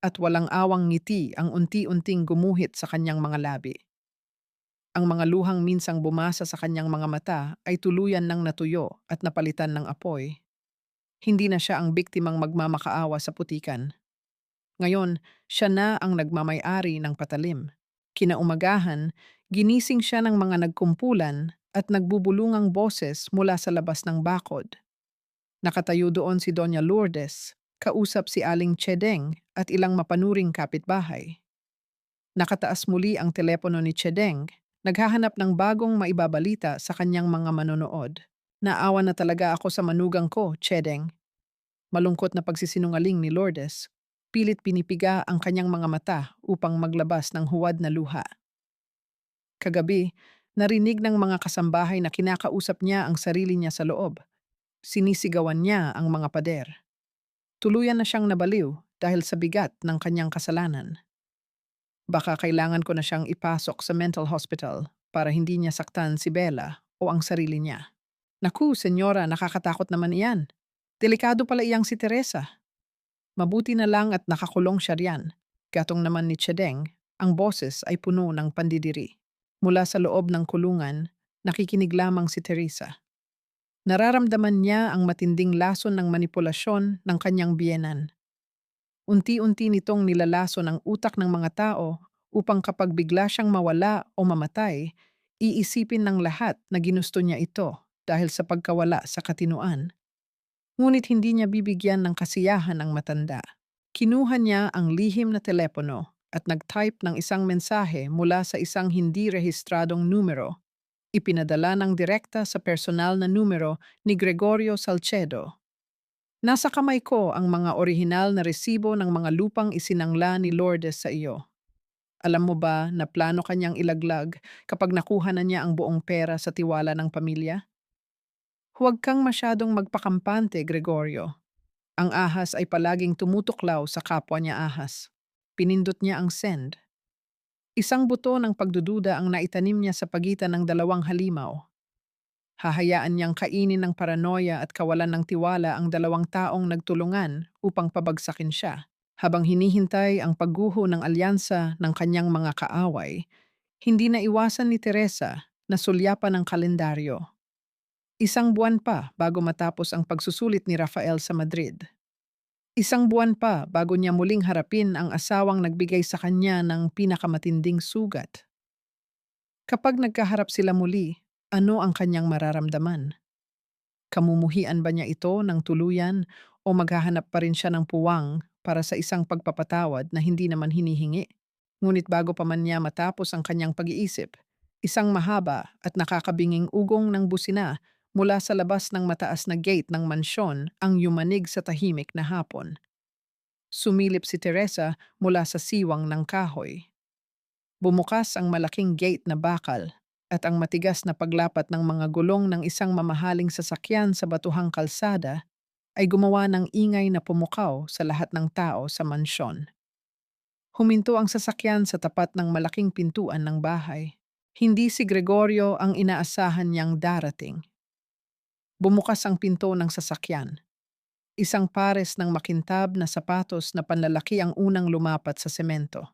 at walang awang ngiti ang unti-unting gumuhit sa kanyang mga labi. Ang mga luhang minsang bumasa sa kanyang mga mata ay tuluyan ng natuyo at napalitan ng apoy. Hindi na siya ang biktimang magmamakaawa sa putikan. Ngayon, siya na ang nagmamay-ari ng patalim. Kinaumagahan, ginising siya ng mga nagkumpulan at nagbubulungang boses mula sa labas ng bakod. Nakatayo doon si Doña Lourdes, kausap si Aling Chedeng at ilang mapanuring kapitbahay. Nakataas muli ang telepono ni Chedeng, naghahanap ng bagong maibabalita sa kanyang mga manonood. Naawa na talaga ako sa manugang ko, Chedeng. Malungkot na pagsisinungaling ni Lourdes. Pilit pinipiga ang kanyang mga mata upang maglabas ng huwad na luha. Kagabi, narinig ng mga kasambahay na kinakausap niya ang sarili niya sa loob. Sinisigawan niya ang mga pader. Tuluyan na siyang nabaliw dahil sa bigat ng kanyang kasalanan. Baka kailangan ko na siyang ipasok sa mental hospital para hindi niya saktan si Bella o ang sarili niya. Naku, senyora, nakakatakot naman iyan. Delikado pala iyang si Teresa. Mabuti na lang at nakakulong siya riyan. Gatong naman ni Chedeng, ang boses ay puno ng pandidiri. Mula sa loob ng kulungan, nakikinig lamang si Teresa. Nararamdaman niya ang matinding lason ng manipulasyon ng kanyang biyenan. Unti-unti nitong nilalaso ng utak ng mga tao upang kapag bigla siyang mawala o mamatay, iisipin ng lahat na ginusto niya ito dahil sa pagkawala sa katinuan. Ngunit hindi niya bibigyan ng kasiyahan ang matanda. Kinuha niya ang lihim na telepono at nag-type ng isang mensahe mula sa isang hindi rehistradong numero. Ipinadala ng direkta sa personal na numero ni Gregorio Salcedo. Nasa kamay ko ang mga orihinal na resibo ng mga lupang isinangla ni Lourdes sa iyo. Alam mo ba na plano kanyang ilaglag kapag nakuha na niya ang buong pera sa tiwala ng pamilya? Huwag kang masyadong magpakampante, Gregorio. Ang ahas ay palaging tumutuklaw sa kapwa niya ahas. Pinindot niya ang send. Isang buto ng pagdududa ang naitanim niya sa pagitan ng dalawang halimaw. Hahayaan niyang kainin ng paranoia at kawalan ng tiwala ang dalawang taong nagtulungan upang pabagsakin siya. Habang hinihintay ang pagguho ng alyansa ng kanyang mga kaaway, hindi na iwasan ni Teresa na sulyapan ang kalendaryo. Isang buwan pa bago matapos ang pagsusulit ni Rafael sa Madrid. Isang buwan pa bago niya muling harapin ang asawang nagbigay sa kanya ng pinakamatinding sugat. Kapag nagkaharap sila muli, ano ang kanyang mararamdaman? Kamumuhian ba niya ito ng tuluyan o maghahanap pa rin siya ng puwang para sa isang pagpapatawad na hindi naman hinihingi? Ngunit bago pa man niya matapos ang kanyang pag-iisip, isang mahaba at nakakabinging ugong ng busina mula sa labas ng mataas na gate ng mansyon ang yumanig sa tahimik na hapon. Sumilip si Teresa mula sa siwang ng kahoy. Bumukas ang malaking gate na bakal at ang matigas na paglapat ng mga gulong ng isang mamahaling sasakyan sa batuhang kalsada ay gumawa ng ingay na pumukaw sa lahat ng tao sa mansyon. Huminto ang sasakyan sa tapat ng malaking pintuan ng bahay. Hindi si Gregorio ang inaasahan niyang darating. Bumukas ang pinto ng sasakyan. Isang pares ng makintab na sapatos na panlalaki ang unang lumapat sa semento.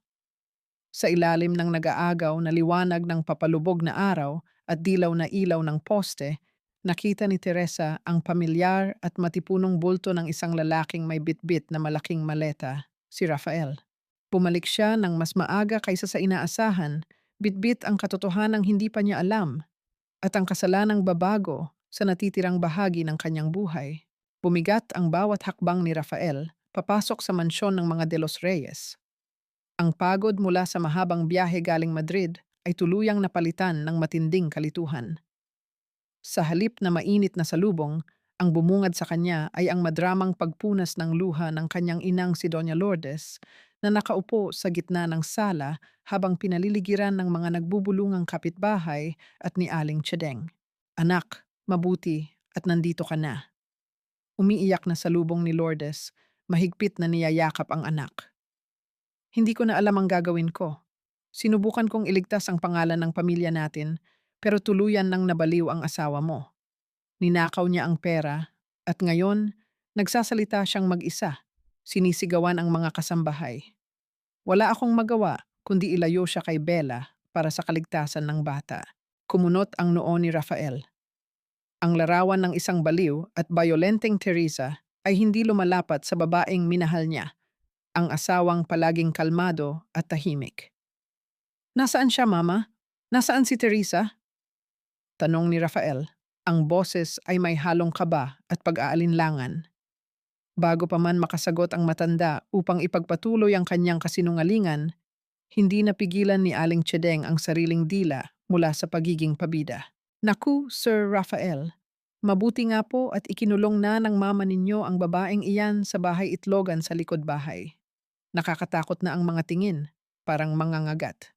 Sa ilalim ng nag-aagaw na liwanag ng papalubog na araw at dilaw na ilaw ng poste, nakita ni Teresa ang pamilyar at matipunong bulto ng isang lalaking may bitbit na malaking maleta, si Rafael. Bumalik siya ng mas maaga kaysa sa inaasahan, bitbit ang katotohanang hindi pa niya alam, at ang kasalanang babago sa natitirang bahagi ng kanyang buhay. Bumigat ang bawat hakbang ni Rafael papasok sa mansyon ng mga De Los Reyes. Ang pagod mula sa mahabang biyahe galing Madrid ay tuluyang napalitan ng matinding kalituhan. Sa halip na mainit na salubong, ang bumungad sa kanya ay ang madramang pagpunas ng luha ng kanyang inang si Doña Lourdes na nakaupo sa gitna ng sala habang pinaliligiran ng mga nagbubulungang kapitbahay at ni Aling Chedeng. Anak, mabuti at nandito ka na. Umiiyak na salubong ni Lourdes, mahigpit na niyayakap ang anak. Hindi ko na alam ang gagawin ko. Sinubukan kong iligtas ang pangalan ng pamilya natin, pero tuluyan nang nabaliw ang asawa mo. Ninakaw niya ang pera, at ngayon, Nagsasalita siyang mag-isa. Sinisigawan ang mga kasambahay. Wala akong magawa kundi ilayo siya kay Bella para sa kaligtasan ng bata. Kumunot ang noo ni Rafael. Ang larawan ng isang baliw at bayolenteng Teresa ay hindi lumalapat sa babaeng minahal niya, ang asawang palaging kalmado at tahimik. Nasaan siya, Mama? Nasaan si Teresa? Tanong ni Rafael. Ang boses ay may halong kaba at pag-aalinlangan. Bago pa man makasagot ang matanda upang ipagpatuloy ang kanyang kasinungalingan, hindi napigilan ni Aling Chedeng ang sariling dila mula sa pagiging pabida. Naku, Sir Rafael, mabuti nga po at ikinulong na ng mama ninyo ang babaeng iyan sa bahay itlogan sa likod bahay. Nakakatakot na ang mga tingin, parang mangangagat.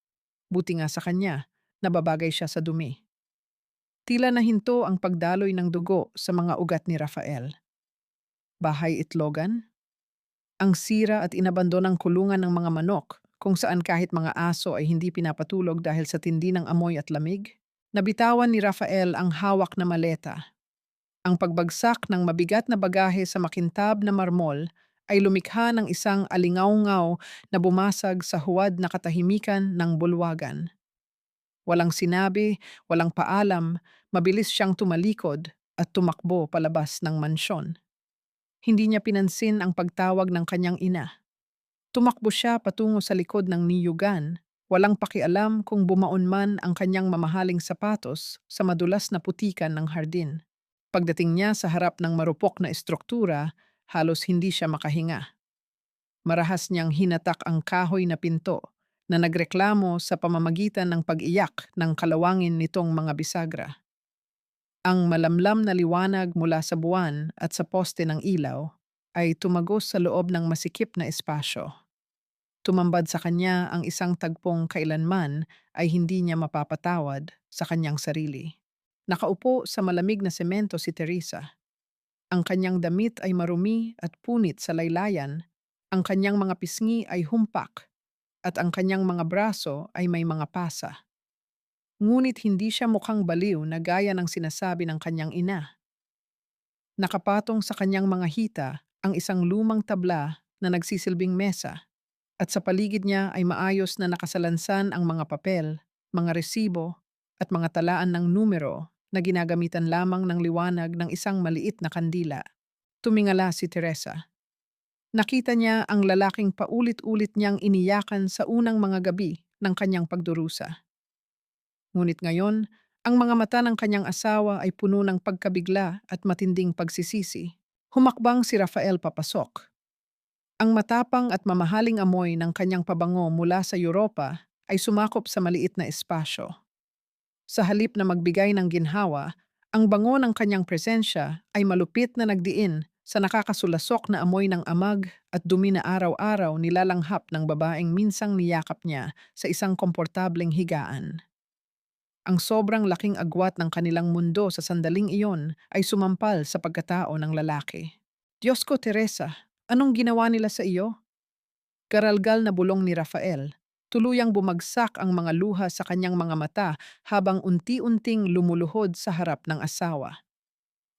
Buti nga sa kanya, nababagay siya sa dumi. Tila nahinto ang pagdaloy ng dugo sa mga ugat ni Rafael. Bahay itlogan? Ang sira at inabandonang kulungan ng mga manok kung saan kahit mga aso ay hindi pinapatulog dahil sa tindi ng amoy at lamig? Nabitawan ni Rafael ang hawak na maleta. Ang pagbagsak ng mabigat na bagahe sa makintab na marmol ay lumikha ng isang alingaw-ngaw na bumasag sa huwad na katahimikan ng bulwagan. Walang sinabi, walang paalam, mabilis siyang tumalikod at tumakbo palabas ng mansyon. Hindi niya pinansin ang pagtawag ng kanyang ina. Tumakbo siya patungo sa likod ng niyugan, walang pakialam kung bumaon man ang kanyang mamahaling sapatos sa madulas na putikan ng hardin. Pagdating niya sa harap ng marupok na estruktura, halos hindi siya makahinga. Marahas niyang hinatak ang kahoy na pinto na nagreklamo sa pamamagitan ng pag-iyak ng kalawangin nitong mga bisagra. Ang malamlam na liwanag mula sa buwan at sa poste ng ilaw ay tumagos sa loob ng masikip na espasyo. Tumambad sa kanya ang isang tagpong kailanman ay hindi niya mapapatawad sa kanyang sarili. Nakaupo sa malamig na semento si Teresa. Ang kanyang damit ay marumi at punit sa laylayan, ang kanyang mga pisngi ay humpak, at ang kanyang mga braso ay may mga pasa. Ngunit hindi siya mukhang baliw na gaya ng sinasabi ng kanyang ina. Nakapatong sa kanyang mga hita ang isang lumang tabla na nagsisilbing mesa, at sa paligid niya ay maayos na nakasalansan ang mga papel, mga resibo, at mga talaan ng numero na ginagamitan lamang ng liwanag ng isang maliit na kandila. Tumingala si Teresa. Nakita niya ang lalaking paulit-ulit niyang iniyakan sa unang mga gabi ng kanyang pagdurusa. Ngunit ngayon, ang mga mata ng kanyang asawa ay puno ng pagkabigla at matinding pagsisisi. Humakbang si Rafael papasok. Ang matapang at mamahaling amoy ng kanyang pabango mula sa Europa ay sumakop sa maliit na espasyo. Sa halip na magbigay ng ginhawa, ang bango ng kanyang presensya ay malupit na nagdiin sa nakakasulasok na amoy ng amag at dumi na araw-araw nilalanghap ng babaeng minsang niyakap niya sa isang komportableng higaan. Ang sobrang laking agwat ng kanilang mundo sa sandaling iyon ay sumampal sa pagkatao ng lalaki. Diyos ko, Teresa, anong ginawa nila sa iyo? Garalgal na bulong ni Rafael. Tuluyang bumagsak ang mga luha sa kanyang mga mata habang unti-unting lumuluhod sa harap ng asawa.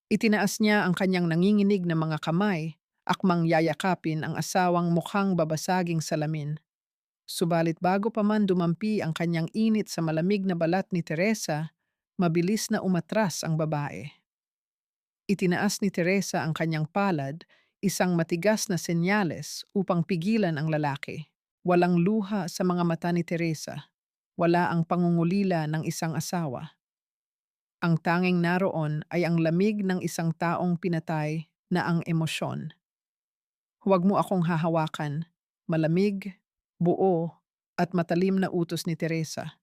Itinaas niya ang kanyang nanginginig na mga kamay, akmang yayakapin ang asawang mukhang babasaging salamin. Subalit bago pa man dumampi ang kanyang init sa malamig na balat ni Teresa, mabilis na umatras ang babae. Itinaas ni Teresa ang kanyang palad, isang matigas na senyales upang pigilan ang lalaki. Walang luha sa mga mata ni Teresa. Wala ang pangungulila ng isang asawa. Ang tanging naroon ay ang lamig ng isang taong pinatay na ang emosyon. Huwag mo akong hahawakan. Malamig, buo, at matalim na utos ni Teresa.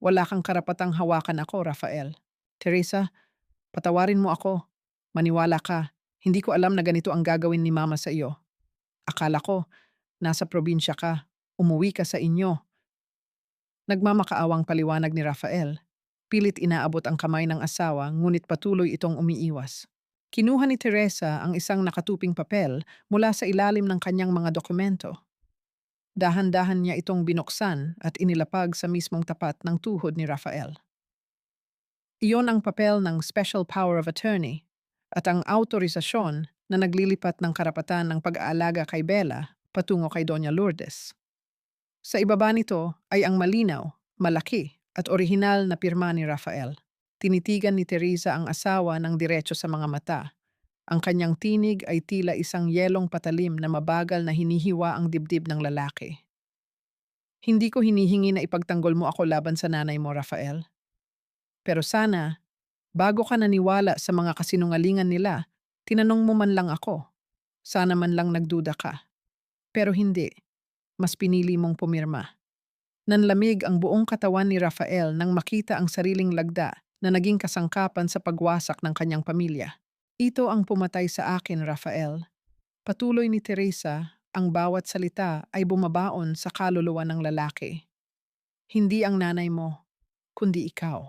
Wala kang karapatang hawakan ako, Rafael. Teresa, patawarin mo ako. Maniwala ka. Hindi ko alam na ganito ang gagawin ni Mama sa iyo. Akala ko, nasa probinsya ka. Umuwi ka sa inyo. Nagmamakaawang paliwanag ni Rafael. Pilit inaabot ang kamay ng asawa ngunit patuloy itong umiiwas. Kinuha ni Teresa ang isang nakatuping papel mula sa ilalim ng kanyang mga dokumento. Dahan-dahan niya itong binuksan at inilapag sa mismong tapat ng tuhod ni Rafael. Iyon ang papel ng Special Power of Attorney at ang autorisasyon na naglilipat ng karapatan ng pag-aalaga kay Bella patungo kay Doña Lourdes. Sa ibaba nito ay ang malinaw, malaki at orihinal na pirma ni Rafael. Tinitigan ni Teresa ang asawa ng diretso sa mga mata. Ang kanyang tinig ay tila isang yelong patalim na mabagal na hinihiwa ang dibdib ng lalaki. Hindi ko hinihingi na ipagtanggol mo ako laban sa nanay mo, Rafael. Pero sana, bago ka naniwala sa mga kasinungalingan nila, tinanong mo man lang ako. Sana man lang nagduda ka. Pero hindi, mas pinili mong pumirma. Nanlamig ang buong katawan ni Rafael nang makita ang sariling lagda na naging kasangkapan sa pagwasak ng kanyang pamilya. Ito ang pumatay sa akin, Rafael. Patuloy ni Teresa, ang bawat salita ay bumabaon sa kaluluwa ng lalaki. Hindi ang nanay mo, kundi ikaw.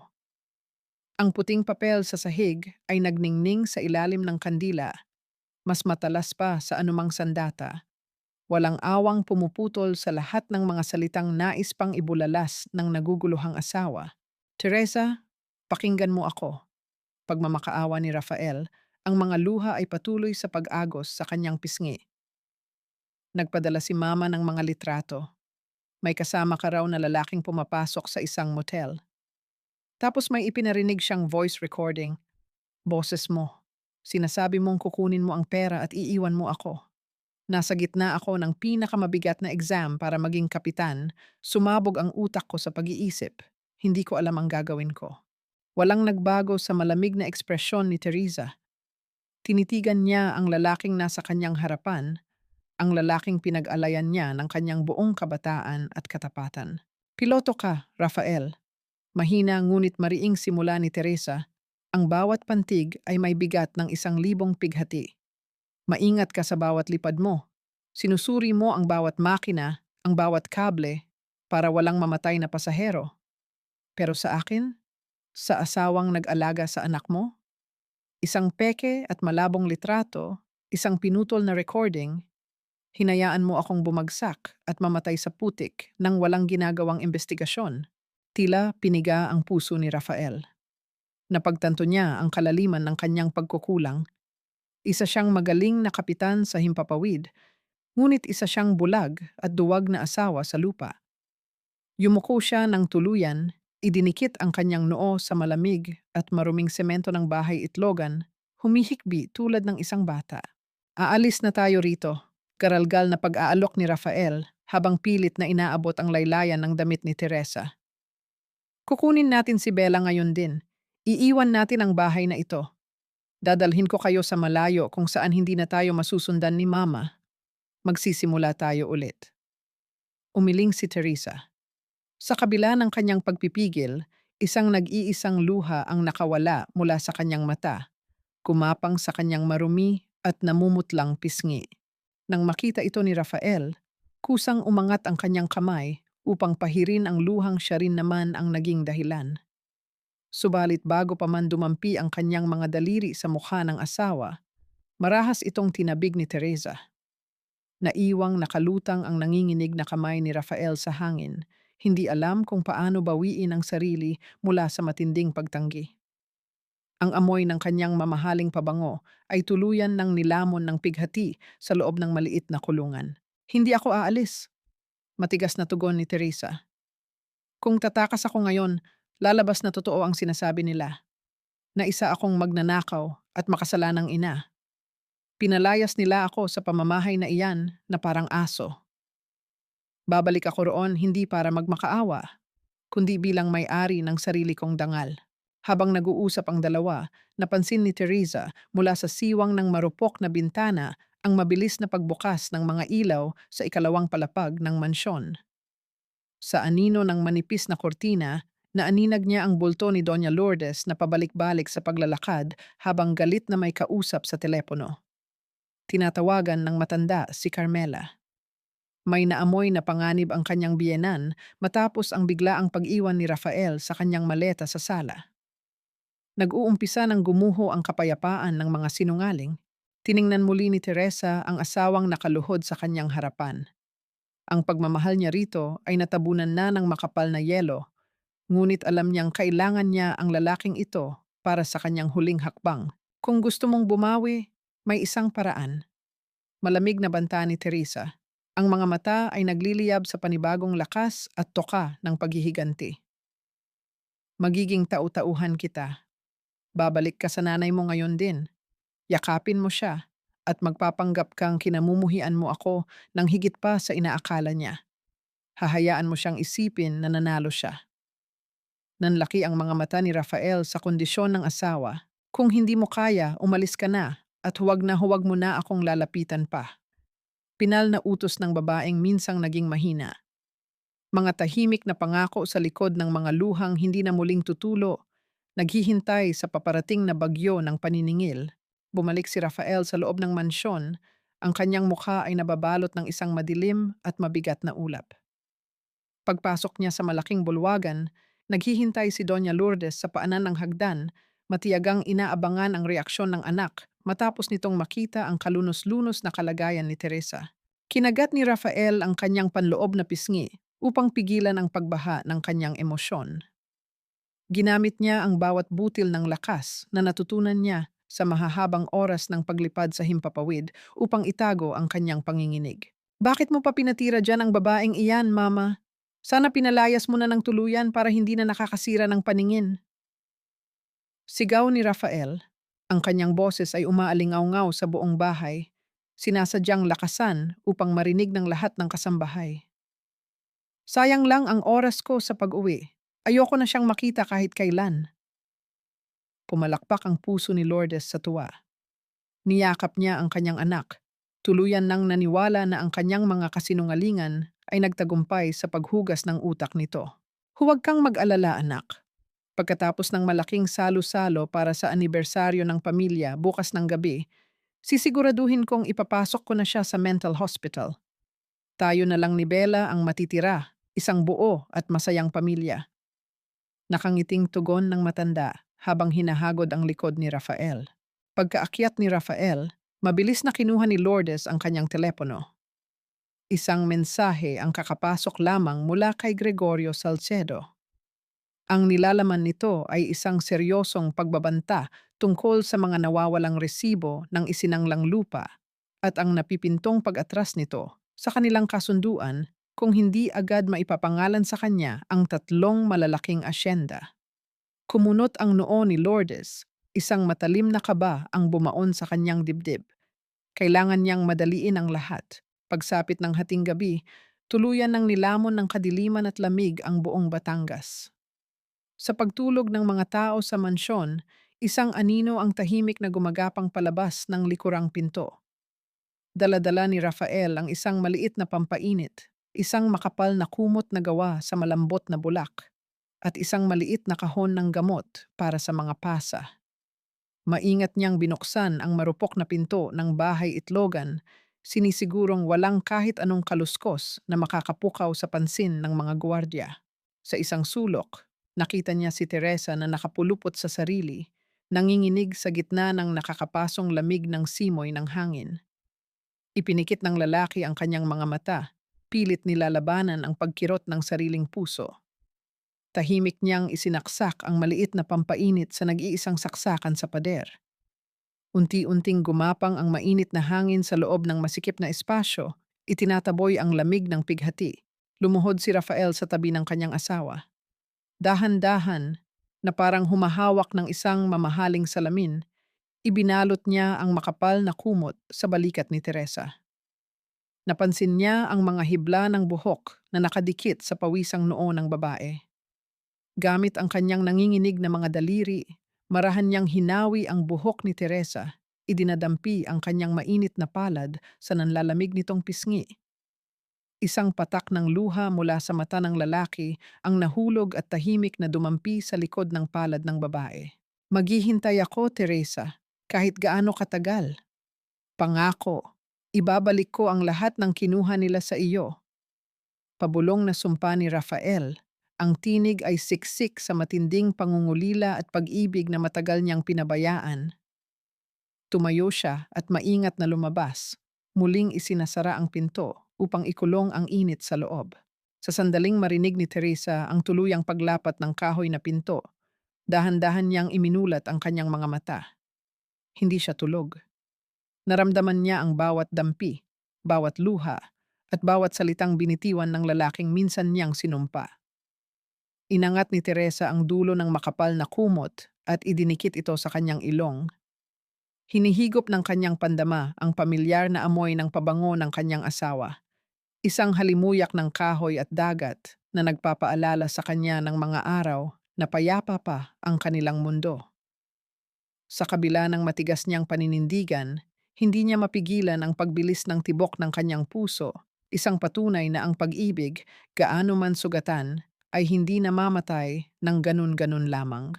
Ang puting papel sa sahig ay nagningning sa ilalim ng kandila, mas matalas pa sa anumang sandata. Walang awang pumuputol sa lahat ng mga salitang nais pang ibulalas ng naguguluhang asawa. Teresa, pakinggan mo ako. Pagmamakaawa ni Rafael, ang mga luha ay patuloy sa pag-agos sa kanyang pisngi. Nagpadala si mama ng mga litrato. May kasama ka raw na lalaking pumapasok sa isang motel. Tapos may ipinarinig siyang voice recording. Boses mo. Sinasabi mong kukunin mo ang pera at iiwan mo ako. Nasa gitna ako ng pinakamabigat na exam para maging kapitan, sumabog ang utak ko sa pag-iisip. Hindi ko alam ang gagawin ko. Walang nagbago sa malamig na ekspresyon ni Teresa. Tinitigan niya ang lalaking nasa kanyang harapan, ang lalaking pinag-alayan niya ng kanyang buong kabataan at katapatan. Piloto ka, Rafael. Mahina ngunit mariing simula ni Teresa. Ang bawat pantig ay may bigat ng 1,000 pighati. Maingat ka sa bawat lipad mo. Sinusuri mo ang bawat makina, ang bawat kable, para walang mamatay na pasahero. Pero sa akin, sa asawang nag-alaga sa anak mo, isang peke at malabong litrato, isang pinutol na recording, hinayaan mo akong bumagsak at mamatay sa putik nang walang ginagawang investigasyon. Tila piniga ang puso ni Rafael. Napagtanto niya ang kalaliman ng kanyang pagkukulang. Isa siyang magaling na kapitan sa himpapawid, ngunit isa siyang bulag at duwag na asawa sa lupa. Yumuko siya ng tuluyan, idinikit ang kanyang noo sa malamig at maruming semento ng bahay itlogan, humihikbi tulad ng isang bata. Aalis na tayo rito, garalgal na pag-aalok ni Rafael habang pilit na inaabot ang laylayan ng damit ni Teresa. Kukunin natin si Bella ngayon din. Iiwan natin ang bahay na ito. Dadalhin ko kayo sa malayo kung saan hindi na tayo masusundan ni Mama. Magsisimula tayo ulit. Umiling si Teresa. Sa kabila ng kanyang pagpipigil, isang nag-iisang luha ang nakawala mula sa kanyang mata, kumapang sa kanyang marumi at namumutlang pisngi. Nang makita ito ni Rafael, kusang umangat ang kanyang kamay upang pahirin ang luhang siya rin naman ang naging dahilan. Subalit bago pa man dumampi ang kanyang mga daliri sa mukha ng asawa, marahas itong tinabig ni Teresa. Naiwang nakalutang ang nanginginig na kamay ni Rafael sa hangin, hindi alam kung paano bawiin ang sarili mula sa matinding pagtanggi. Ang amoy ng kanyang mamahaling pabango ay tuluyan ng nilamon ng pighati sa loob ng maliit na kulungan. Hindi ako aalis. Matigas na tugon ni Teresa. Kung tatakas ako ngayon, lalabas na totoo ang sinasabi nila, na isa akong magnanakaw at makasalanang ina. Pinalayas nila ako sa pamamahay na iyan na parang aso. Babalik ako roon hindi para magmakaawa, kundi bilang may-ari ng sarili kong dangal. Habang nag-uusap ang dalawa, napansin ni Teresa mula sa siwang ng marupok na bintana ang mabilis na pagbukas ng mga ilaw sa ikalawang palapag ng mansyon. Sa anino ng manipis na kortina, naaninag niya ang bulto ni Doña Lourdes na pabalik-balik sa paglalakad habang galit na may kausap sa telepono. Tinatawagan ng matanda si Carmela. May naamoy na panganib ang kanyang biyenan matapos ang biglaang pag-iwan ni Rafael sa kanyang maleta sa sala. Nag-uumpisa ng gumuho ang kapayapaan ng mga sinungaling. Tiningnan muli ni Teresa ang asawang nakaluhod sa kanyang harapan. Ang pagmamahal niya rito ay natabunan na ng makapal na yelo, ngunit alam niyang kailangan niya ang lalaking ito para sa kanyang huling hakbang. Kung gusto mong bumawi, May isang paraan. Malamig na banta ni Teresa. Ang mga mata ay nagliliyab sa panibagong lakas at toka ng paghihiganti. Magiging tau-tauhan kita. Babalik ka sa nanay mo ngayon din. Yakapin mo siya at magpapanggap kang kinamumuhian mo ako ng higit pa sa inaakala niya. Hahayaan mo siyang isipin na nanalo siya. Nanlaki ang mga mata ni Rafael sa kondisyon ng asawa. Kung hindi mo kaya, umalis ka na at huwag mo na akong lalapitan pa. Pinal na utos ng babaeng minsang naging mahina. Mga tahimik na pangako sa likod ng mga luhang hindi na muling tutulo, naghihintay sa paparating na bagyo ng paniningil. Bumalik si Rafael sa loob ng mansyon, ang kanyang mukha ay nababalot ng isang madilim at mabigat na ulap. Pagpasok niya sa malaking bulwagan, naghihintay si Doña Lourdes sa paanan ng hagdan, matiyagang inaabangan ang reaksyon ng anak matapos nitong makita ang kalunos-lunos na kalagayan ni Teresa. Kinagat ni Rafael ang kanyang panloob na pisngi upang pigilan ang pagbaha ng kanyang emosyon. Ginamit niya ang bawat butil ng lakas na natutunan niya sa mahahabang oras ng paglipad sa himpapawid upang itago ang kanyang panginginig. Bakit mo pa pinatira dyan ang babaeng iyan, Mama? Sana pinalayas mo na ng tuluyan para hindi na nakakasira ng paningin. Sigaw ni Rafael. Ang kanyang boses ay umaalingaw-ngaw sa buong bahay, sinasadyang lakasan upang marinig ng lahat ng kasambahay. Sayang lang ang oras ko sa pag-uwi. Ayoko na siyang makita kahit kailan. Pumalakpak ang puso ni Lourdes sa tuwa. Niyakap niya ang kanyang anak. Tuluyan nang naniwala na ang kanyang mga kasinungalingan ay nagtagumpay sa paghugas ng utak nito. Huwag kang mag-alala, anak. Pagkatapos ng malaking salo-salo para sa anibersaryo ng pamilya bukas ng gabi, sisiguraduhin kong ipapasok ko na siya sa mental hospital. Tayo na lang ni Bella ang matitira, isang buo at masayang pamilya. Nakangiting tugon ng matanda habang hinahagod ang likod ni Rafael. Pagkaakyat ni Rafael, mabilis na kinuha ni Lourdes ang kanyang telepono. Isang mensahe ang kakapasok lamang mula kay Gregorio Salcedo. Ang nilalaman nito ay isang seryosong pagbabanta tungkol sa mga nawawalang resibo ng isinanglang lupa at ang napipintong pag-atras nito sa kanilang kasunduan kung hindi agad maipapangalan sa kanya ang tatlong malalaking asyenda. Kumunot ang noo ni Lourdes, isang matalim na kaba ang bumaon sa kanyang dibdib. Kailangan niyang madaliin ang lahat. Pagsapit ng hating gabi, tuluyan ng nilamon ng kadiliman at lamig ang buong Batangas. Sa pagtulog ng mga tao sa mansyon, isang anino ang tahimik na gumagapang palabas ng likurang pinto. Daladala ni Rafael ang isang maliit na pampainit, isang makapal na kumot na gawa sa malambot na bulak, at isang maliit na kahon ng gamot para sa mga pasa. Maingat niyang binuksan ang marupok na pinto ng bahay itlogan, sinisigurong walang kahit anong kaluskos na makakapukaw sa pansin ng mga gwardiya. Sa isang sulok, nakita niya si Teresa na nakapulupot sa sarili, nanginginig sa gitna ng nakakapasong lamig ng simoy ng hangin. Ipinikit ng lalaki ang kanyang mga mata, pilit nilalabanan ang pagkirot ng sariling puso. Tahimik niyang isinaksak ang maliit na pampainit sa nag-iisang saksakan sa pader. Unti-unting gumapang ang mainit na hangin sa loob ng masikip na espasyo, itinataboy ang lamig ng pighati. Lumuhod si Rafael sa tabi ng kanyang asawa. Dahan-dahan, na parang humahawak ng isang mamahaling salamin, ibinalot niya ang makapal na kumot sa balikat ni Teresa. Napansin niya ang mga hibla ng buhok na nakadikit sa pawisang noo ng babae. Gamit ang kanyang nanginginig na mga daliri, marahan niyang hinawi ang buhok ni Teresa, idinadampi ang kanyang mainit na palad sa nanlalamig nitong pisngi. Isang patak ng luha mula sa mata ng lalaki ang nahulog at tahimik na dumampi sa likod ng palad ng babae. Maghihintay ako, Teresa, kahit gaano katagal. Pangako, ibabalik ko ang lahat ng kinuha nila sa iyo. Pabulong na sumpa ni Rafael. Ang tinig ay siksik sa matinding pangungulila at pag-ibig na matagal niyang pinabayaan. Tumayo siya at maingat na lumabas. Muling isinasara ang pinto upang ikulong ang init sa loob. Sa sandaling marinig ni Teresa ang tuluyang paglapat ng kahoy na pinto, dahan-dahan niyang iminulat ang kanyang mga mata. Hindi siya tulog. Naramdaman niya ang bawat dampi, bawat luha, at bawat salitang binitiwan ng lalaking minsan niyang sinumpa. Inangat ni Teresa ang dulo ng makapal na kumot at idinikit ito sa kanyang ilong. Hinihigop ng kanyang pandama ang pamilyar na amoy ng pabango ng kanyang asawa. Isang halimuyak ng kahoy at dagat na nagpapaalala sa kanya ng mga araw na payapa pa ang kanilang mundo. Sa kabila ng matigas niyang paninindigan, hindi niya mapigilan ang pagbilis ng tibok ng kanyang puso, isang patunay na ang pag-ibig, gaano man sugatan, ay hindi namamatay ng ganun-ganun lamang.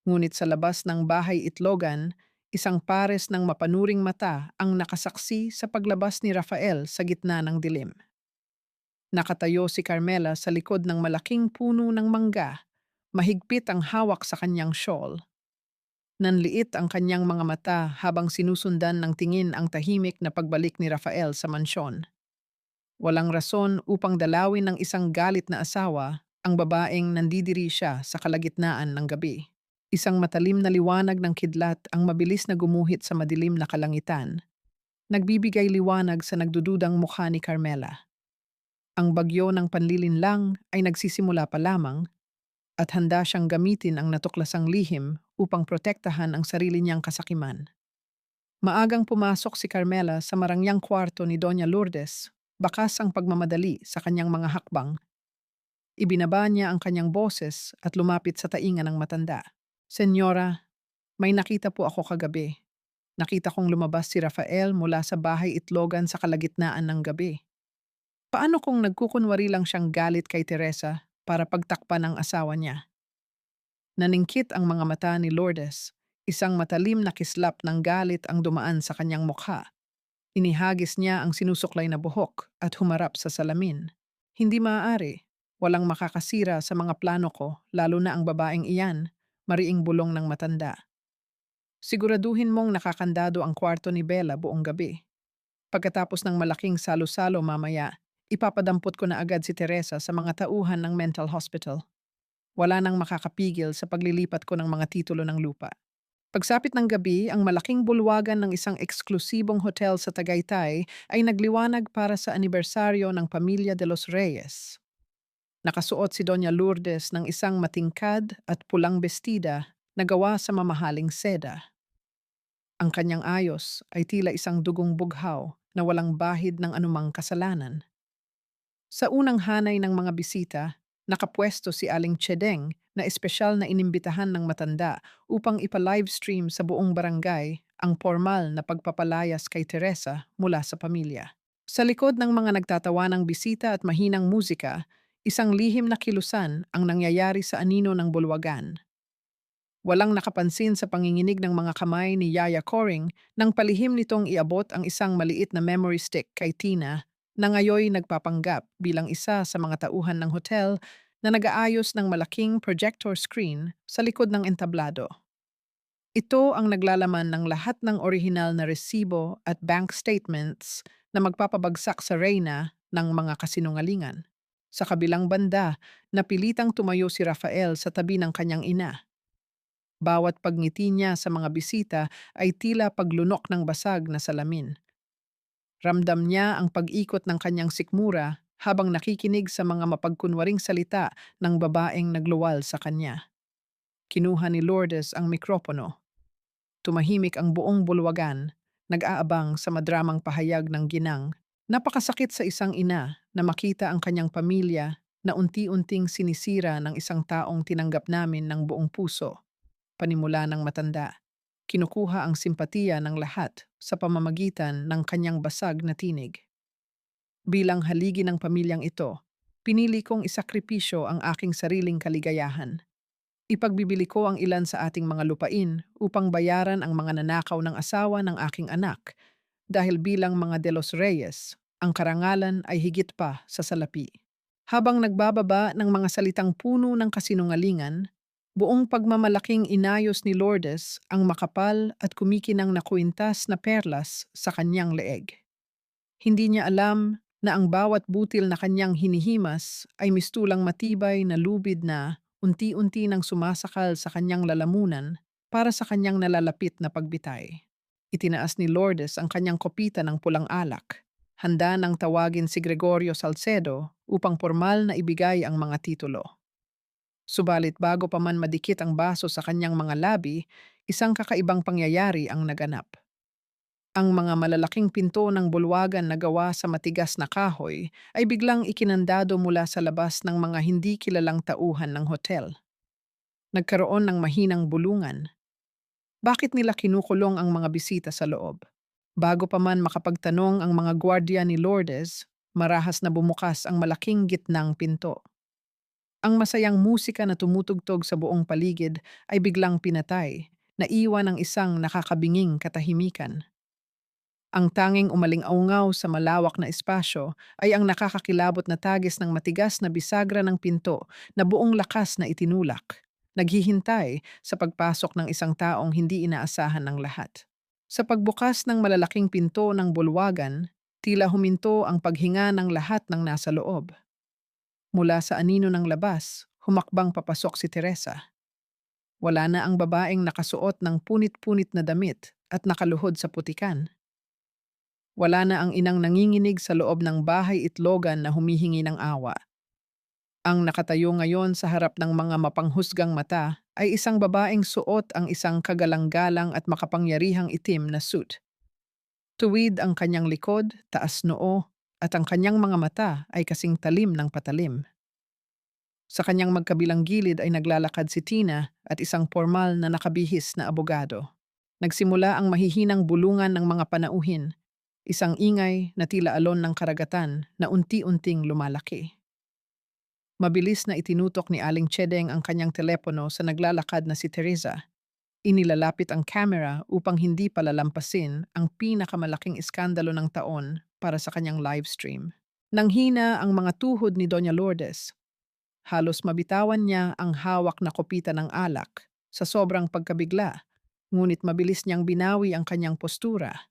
Ngunit sa labas ng bahay itlogan, isang pares ng mapanuring mata ang nakasaksi sa paglabas ni Rafael sa gitna ng dilim. Nakatayo si Carmela sa likod ng malaking puno ng mangga, mahigpit ang hawak sa kanyang shawl. Nanliit ang kanyang mga mata habang sinusundan ng tingin ang tahimik na pagbalik ni Rafael sa mansyon. Walang rason upang dalawin ng isang galit na asawa ang babaeng nandidiri siya sa kalagitnaan ng gabi. Isang matalim na liwanag ng kidlat ang mabilis na gumuhit sa madilim na kalangitan. Nagbibigay liwanag sa nagdududang mukha ni Carmela. Ang bagyo ng panlilinlang ay nagsisimula pa lamang at handa siyang gamitin ang natuklasang lihim upang protektahan ang sarili niyang kasakiman. Maagang pumasok si Carmela sa marangyang kwarto ni Doña Lourdes, bakas ang pagmamadali sa kanyang mga hakbang. Ibinaba niya ang kanyang boses at lumapit sa tainga ng matanda. Senyora, may nakita po ako kagabi. Nakita kong lumabas si Rafael mula sa bahay itlogan sa kalagitnaan ng gabi. Paano kung nagkukunwari lang siyang galit kay Teresa para pagtakpan ang asawa niya? Naningkit ang mga mata ni Lourdes. Isang matalim na kislap ng galit ang dumaan sa kanyang mukha. Inihagis niya ang sinusuklay na buhok at humarap sa salamin. Hindi maaari. Walang makakasira sa mga plano ko, lalo na ang babaeng iyan, mariing bulong ng matanda. Siguraduhin mong nakakandado ang kwarto ni Bella buong gabi. Pagkatapos ng malaking salo-salo mamaya, ipapadampot ko na agad si Teresa sa mga tauhan ng mental hospital. Wala nang makakapigil sa paglilipat ko ng mga titulo ng lupa. Pagsapit ng gabi, ang malaking bulwagan ng isang eksklusibong hotel sa Tagaytay ay nagliwanag para sa anibersaryo ng Pamilya de los Reyes. Nakasuot si Doña Lourdes ng isang matingkad at pulang bestida na gawa sa mamahaling seda. Ang kanyang ayos ay tila isang dugong bughaw na walang bahid ng anumang kasalanan. Sa unang hanay ng mga bisita, nakapwesto si Aling Chedeng na espesyal na inimbitahan ng matanda upang ipa-livestream sa buong barangay ang formal na pagpapalayas kay Teresa mula sa pamilya. Sa likod ng mga nagtatawanang bisita at mahinang musika, isang lihim na kilusan ang nangyayari sa anino ng bulwagan. Walang nakapansin sa panginginig ng mga kamay ni Yaya Coring nang palihim nitong iabot ang isang maliit na memory stick kay Tina na ngayoy nagpapanggap bilang isa sa mga tauhan ng hotel na nag-aayos ng malaking projector screen sa likod ng entablado. Ito ang naglalaman ng lahat ng orihinal na resibo at bank statements na magpapabagsak sa reyna ng mga kasinungalingan. Sa kabilang banda, napilitang tumayo si Rafael sa tabi ng kanyang ina. Bawat pagngiti niya sa mga bisita ay tila paglunok ng basag na salamin. Ramdam niya ang pag-ikot ng kanyang sikmura habang nakikinig sa mga mapagkunwaring salita ng babaeng nagluwal sa kanya. Kinuha ni Lourdes ang mikropono. Tumahimik ang buong bulwagan, nag-aabang sa madramang pahayag ng ginang. Napakasakit sa isang ina na makita ang kanyang pamilya na unti-unting sinisira ng isang taong tinanggap namin ng buong puso. Panimula ng matanda. Kinukuha ang simpatiya ng lahat sa pamamagitan ng kanyang basag na tinig. Bilang haligi ng pamilyang ito, pinili kong isakripisyo ang aking sariling kaligayahan. Ipagbibili ko ang ilan sa ating mga lupain upang bayaran ang mga nanakaw ng asawa ng aking anak dahil bilang mga De Los Reyes, ang karangalan ay higit pa sa salapi. Habang nagbababa ng mga salitang puno ng kasinungalingan, buong pagmamalaking inayos ni Lourdes ang makapal at kumikinang na kwintas na perlas sa kanyang leeg. Hindi niya alam na ang bawat butil na kanyang hinihimas ay mistulang matibay na lubid na unti-unti nang sumasakal sa kanyang lalamunan para sa kanyang nalalapit na pagbitay. Itinaas ni Lourdes ang kanyang kopita ng pulang alak. Handa nang tawagin si Gregorio Salcedo upang formal na ibigay ang mga titulo. Subalit bago pa man madikit ang baso sa kanyang mga labi, isang kakaibang pangyayari ang naganap. Ang mga malalaking pinto ng bulwagan na gawa sa matigas na kahoy ay biglang ikinandado mula sa labas ng mga hindi kilalang tauhan ng hotel. Nagkaroon ng mahinang bulungan. Bakit nila kinukulong ang mga bisita sa loob? Bago pa man makapagtanong ang mga gwardiya ni Lourdes, marahas na bumukas ang malaking gitnang pinto. Ang masayang musika na tumutugtog sa buong paligid ay biglang pinatay, naiwan ang isang nakakabinging katahimikan. Ang tanging umaling-aungaw sa malawak na espasyo ay ang nakakakilabot na tagis ng matigas na bisagra ng pinto na buong lakas na itinulak. Naghihintay sa pagpasok ng isang taong hindi inaasahan ng lahat. Sa pagbukas ng malalaking pinto ng bulwagan, tila huminto ang paghinga ng lahat ng nasa loob. Mula sa anino ng labas, humakbang papasok si Teresa. Wala na ang babaeng nakasuot ng punit-punit na damit at nakaluhod sa putikan. Wala na ang inang nanginginig sa loob ng bahay itlogan na humihingi ng awa. Ang nakatayo ngayon sa harap ng mga mapanghusgang mata ay isang babaeng suot ang isang kagalang-galang at makapangyarihang itim na suit. Tuwid ang kanyang likod, taas noo, at ang kanyang mga mata ay kasing talim ng patalim. Sa kanyang magkabilang gilid ay naglalakad si Tina at isang formal na nakabihis na abogado. Nagsimula ang mahihinang bulungan ng mga panauhin, isang ingay na tila alon ng karagatan na unti-unting lumalaki. Mabilis na itinutok ni Aling Chedeng ang kanyang telepono sa naglalakad na si Teresa. Inilalapit ang camera upang hindi palalampasin ang pinakamalaking iskandalo ng taon para sa kanyang livestream. Nanghina ang mga tuhod ni Doña Lourdes. Halos mabitawan niya ang hawak na kopita ng alak sa sobrang pagkabigla, ngunit mabilis niyang binawi ang kanyang postura.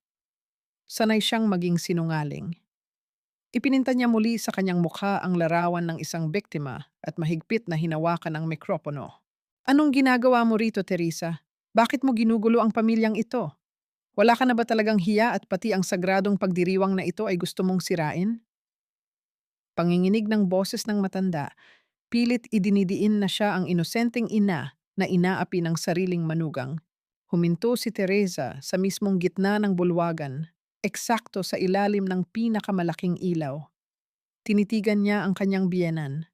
Sanay siyang maging sinungaling. Ipininta niya muli sa kanyang mukha ang larawan ng isang biktima at mahigpit na hinawakan ang mikropono. Anong ginagawa mo rito, Teresa? Bakit mo ginugulo ang pamilyang ito? Wala ka na ba talagang hiya at pati ang sagradong pagdiriwang na ito ay gusto mong sirain? Panginginig ng boses ng matanda, pilit idinidiin na siya ang inosenteng ina na inaapi ng sariling manugang. Huminto si Teresa sa mismong gitna ng bulwagan, eksakto sa ilalim ng pinakamalaking ilaw. Tinitigan niya ang kanyang biyenan.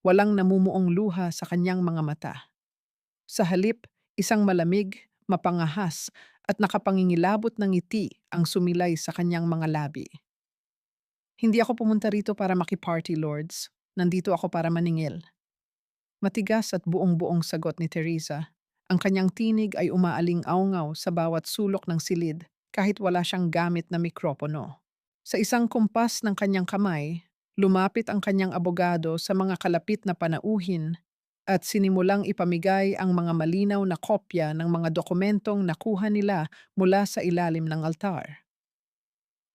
Walang namumuong luha sa kanyang mga mata. Sa halip, isang malamig, mapangahas at nakapangingilabot ng ngiti ang sumilay sa kanyang mga labi. Hindi ako pumunta rito para makiparty, Lords. Nandito ako para maningil. Matigas at buong-buong sagot ni Teresa. Ang kanyang tinig ay umaaling-aungaw sa bawat sulok ng silid kahit wala siyang gamit na mikropono. Sa isang kumpas ng kanyang kamay, lumapit ang kanyang abogado sa mga kalapit na panauhin at sinimulang ipamigay ang mga malinaw na kopya ng mga dokumentong nakuha nila mula sa ilalim ng altar.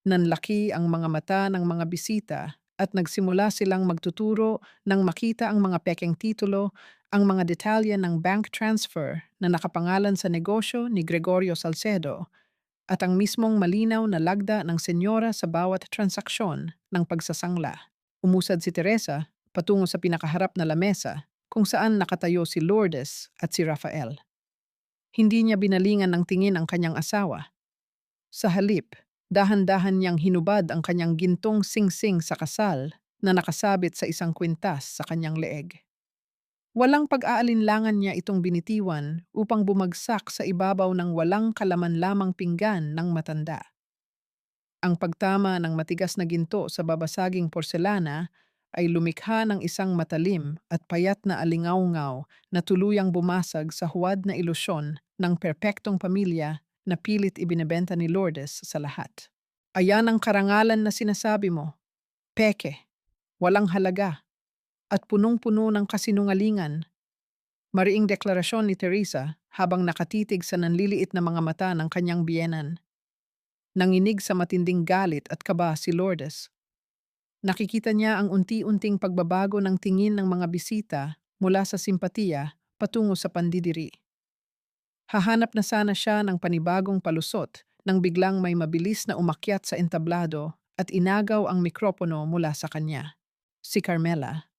Nanlaki ang mga mata ng mga bisita at nagsimula silang magtuturo nang makita ang mga pekeng titulo, ang mga detalye ng bank transfer na nakapangalan sa negosyo ni Gregorio Salcedo at ang mismong malinaw na lagda ng senyora sa bawat transaksyon ng pagsasangla. Umusad si Teresa patungo sa pinakaharap na lamesa kung saan nakatayo si Lourdes at si Rafael. Hindi niya binalingan ng tingin ang kanyang asawa. Sa halip, dahan-dahan niyang hinubad ang kanyang gintong singsing sa kasal na nakasabit sa isang kwintas sa kanyang leeg. Walang pag-aalinlangan niya itong binitiwan upang bumagsak sa ibabaw ng walang kalaman lamang pinggan ng matanda. Ang pagtama ng matigas na ginto sa babasaging porselana ay lumikha ng isang matalim at payat na alingawngaw na tuluyang bumasag sa huwad na ilusyon ng perpektong pamilya na pilit ibinebenta ni Lourdes sa lahat. Ayan ang karangalan na sinasabi mo. Peke, walang halaga, at punong-puno ng kasinungalingan. Mariing deklarasyon ni Teresa habang nakatitig sa nanliliit na mga mata ng kanyang biyenan. Nanginig sa matinding galit at kaba si Lourdes. Nakikita niya ang unti-unting pagbabago ng tingin ng mga bisita mula sa simpatiya patungo sa pandidiri. Hahanap na sana siya ng panibagong palusot nang biglang may mabilis na umakyat sa entablado at inagaw ang mikropono mula sa kanya. Si Carmela.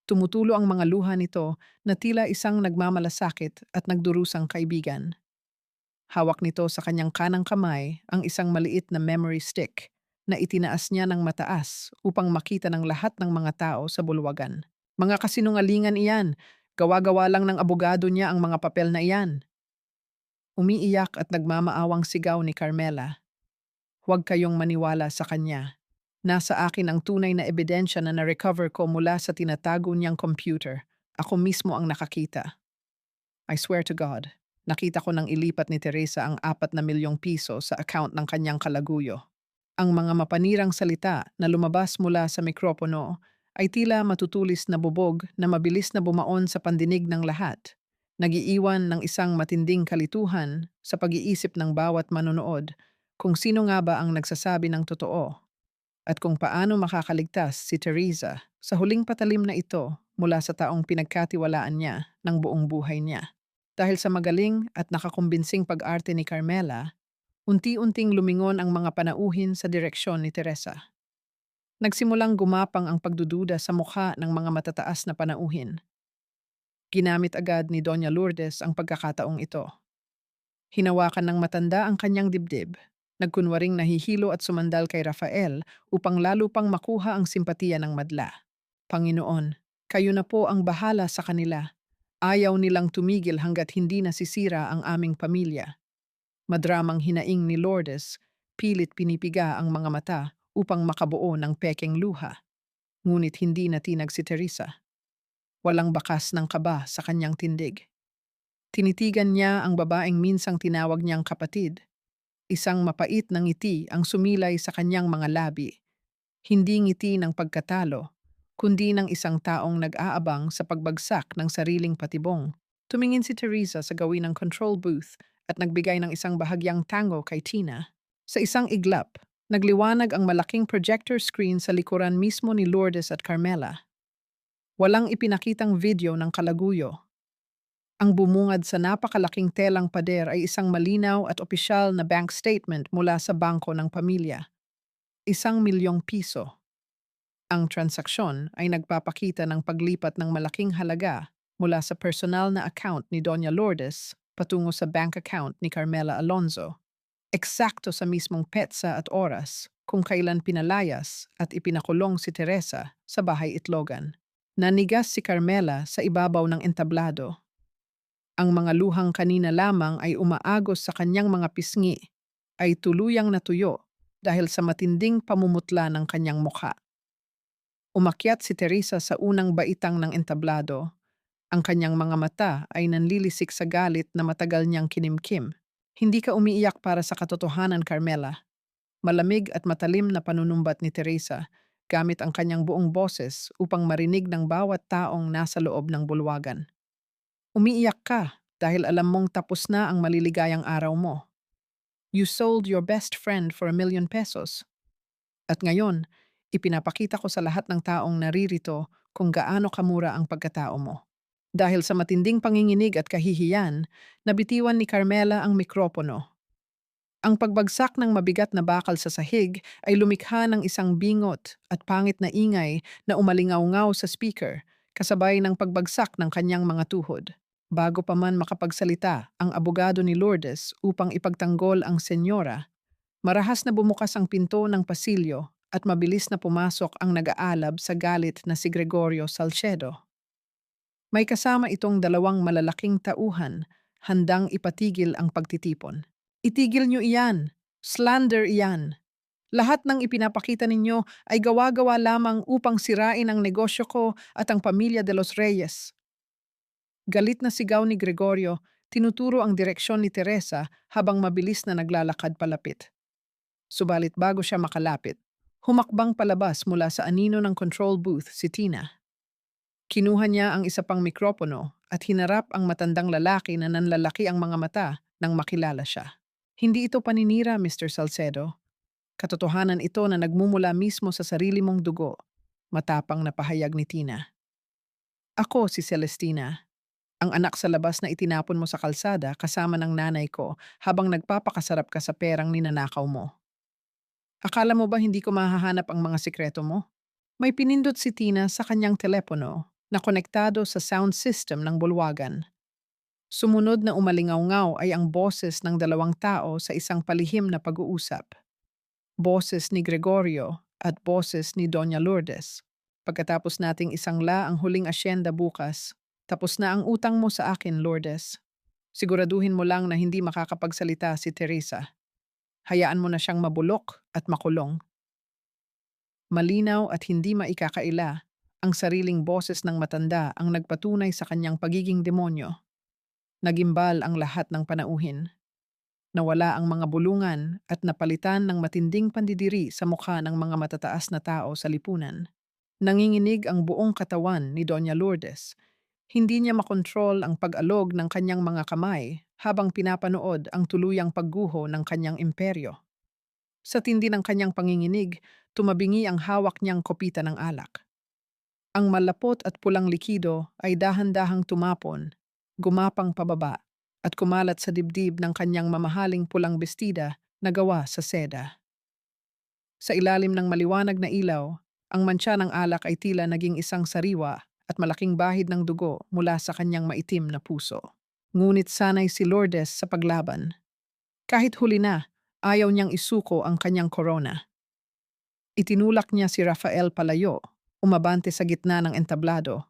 Tumutulo ang mga luha nito na tila isang nagmamalasakit at nagdurusang kaibigan. Hawak nito sa kanyang kanang kamay ang isang maliit na memory stick na itinaas niya ng mataas upang makita ng lahat ng mga tao sa bulwagan. Mga kasinungalingan iyan, gawa-gawa lang ng abogado niya ang mga papel na iyan. Umiiyak at nagmamaawang sigaw ni Carmela. Huwag kayong maniwala sa kanya. Nasa akin ang tunay na ebidensya na na-recover ko mula sa tinatago niyang computer. Ako mismo ang nakakita. I swear to God, nakita ko nang ilipat ni Teresa ang 4 na milyong piso sa account ng kanyang kalaguyo. Ang mga mapanirang salita na lumabas mula sa mikropono ay tila matutulis na bubog na mabilis na bumaon sa pandinig ng lahat. Nagiiwan ng isang matinding kalituhan sa pag-iisip ng bawat manonood kung sino nga ba ang nagsasabi ng totoo at kung paano makakaligtas si Teresa sa huling patalim na ito mula sa taong pinagkatiwalaan niya ng buong buhay niya. Dahil sa magaling at nakakumbinsing pag-arte ni Carmela, unti-unting lumingon ang mga panauhin sa direksyon ni Teresa. Nagsimulang gumapang ang pagdududa sa mukha ng mga matataas na panauhin. Ginamit agad ni Doña Lourdes ang pagkakataong ito. Hinawakan ng matanda ang kanyang dibdib. Nagkunwaring nahihilo at sumandal kay Rafael upang lalo pang makuha ang simpatiya ng madla. Panginoon, kayo na po ang bahala sa kanila. Ayaw nilang tumigil hanggat hindi nasisira ang aming pamilya. Madramang hinaing ni Lourdes, pilit pinipiga ang mga mata upang makabuo ng pekeng luha. Ngunit hindi natinag si Teresa. Walang bakas ng kaba sa kanyang tindig. Tinitigan niya ang babaeng minsang tinawag niyang kapatid. Isang mapait na ngiti ang sumilay sa kanyang mga labi. Hindi ngiti ng pagkatalo, kundi ng isang taong nag-aabang sa pagbagsak ng sariling patibong. Tumingin si Teresa sa gawin ng control booth at nagbigay ng isang bahagyang tango kay Tina. Sa isang iglap, nagliwanag ang malaking projector screen sa likuran mismo ni Lourdes at Carmela. Walang ipinakitang video ng kalaguyo. Ang bumungad sa napakalaking telang pader ay isang malinaw at opisyal na bank statement mula sa bangko ng pamilya. 1 milyong piso. Ang transaksyon ay nagpapakita ng paglipat ng malaking halaga mula sa personal na account ni Doña Lourdes patungo sa bank account ni Carmela Alonzo. Eksakto sa mismong petsa at oras kung kailan pinalayas at ipinakulong si Teresa sa bahay Itlogan. Nanigas si Carmela sa ibabaw ng entablado. Ang mga luhang kanina lamang ay umaagos sa kanyang mga pisngi ay tuluyang natuyo dahil sa matinding pamumutla ng kanyang mukha. Umakyat si Teresa sa unang baitang ng entablado. Ang kanyang mga mata ay nanlilisik sa galit na matagal niyang kinimkim. Hindi ka umiiyak para sa katotohanan, Carmela. Malamig at matalim na panunumbat ni Teresa gamit ang kanyang buong boses upang marinig ng bawat taong nasa loob ng bulwagan. Umiiyak ka dahil alam mong tapos na ang maliligayang araw mo. You sold your best friend for 1 million pesos. At ngayon, ipinapakita ko sa lahat ng taong naririto kung gaano kamura ang pagkatao mo. Dahil sa matinding panginginig at kahihiyan, nabitiwan ni Carmela ang mikropono. Ang pagbagsak ng mabigat na bakal sa sahig ay lumikha ng isang bingot at pangit na ingay na umalingaw-ngaw sa speaker, kasabay ng pagbagsak ng kanyang mga tuhod. Bago pa man makapagsalita ang abogado ni Lourdes upang ipagtanggol ang senyora, marahas na bumukas ang pinto ng pasilyo at mabilis na pumasok ang nag-aalab sa galit na si Gregorio Salcedo. May kasama itong 2 malalaking tauhan, handang ipatigil ang pagtitipon. Itigil niyo iyan! Slander iyan! Lahat ng ipinapakita ninyo ay gawa-gawa lamang upang sirain ang negosyo ko at ang pamilya de los Reyes. Galit na sigaw ni Gregorio, tinuturo ang direksyon ni Teresa habang mabilis na naglalakad palapit. Subalit bago siya makalapit, humakbang palabas mula sa anino ng control booth si Tina. Kinuha niya ang isa pang mikropono at hinarap ang matandang lalaki na nanlalaki ang mga mata nang makilala siya. Hindi ito paninira, Mr. Salcedo. Katotohanan ito na nagmumula mismo sa sarili mong dugo. Matapang na pahayag ni Tina. Ako si Celestina. Ang anak sa labas na itinapon mo sa kalsada kasama ng nanay ko habang nagpapakasarap ka sa perang ninanakaw mo. Akala mo ba hindi ko mahahanap ang mga sikreto mo? May pinindot si Tina sa kanyang telepono na konektado sa sound system ng bulwagan. Sumunod na umalingaw-ngaw ay ang boses ng dalawang tao sa isang palihim na pag-uusap. Boses ni Gregorio at boses ni Doña Lourdes. Pagkatapos nating isangla ang huling asyenda bukas, tapos na ang utang mo sa akin, Lourdes. Siguraduhin mo lang na hindi makakapagsalita si Teresa. Hayaan mo na siyang mabulok at makulong. Malinaw at hindi maikakaila, ang sariling boses ng matanda ang nagpatunay sa kanyang pagiging demonyo. Nagimbal ang lahat ng panauhin. Nawala ang mga bulungan at napalitan ng matinding pandidiri sa mukha ng mga matataas na tao sa lipunan. Nanginginig ang buong katawan ni Doña Lourdes. Hindi niya makontrol ang pag-alog ng kanyang mga kamay habang pinapanood ang tuluyang pagguho ng kanyang imperyo. Sa tindi ng kanyang panginginig, tumabingi ang hawak niyang kopita ng alak. Ang malapot at pulang likido ay dahan-dahang tumapon, gumapang pababa, at kumalat sa dibdib ng kanyang mamahaling pulang bestida na gawa sa seda. Sa ilalim ng maliwanag na ilaw, ang mantsa ng alak ay tila naging isang sariwa at malaking bahid ng dugo mula sa kanyang maitim na puso. Ngunit sanay si Lourdes sa paglaban. Kahit huli na, ayaw niyang isuko ang kanyang korona. Itinulak niya si Rafael palayo, umabante sa gitna ng entablado,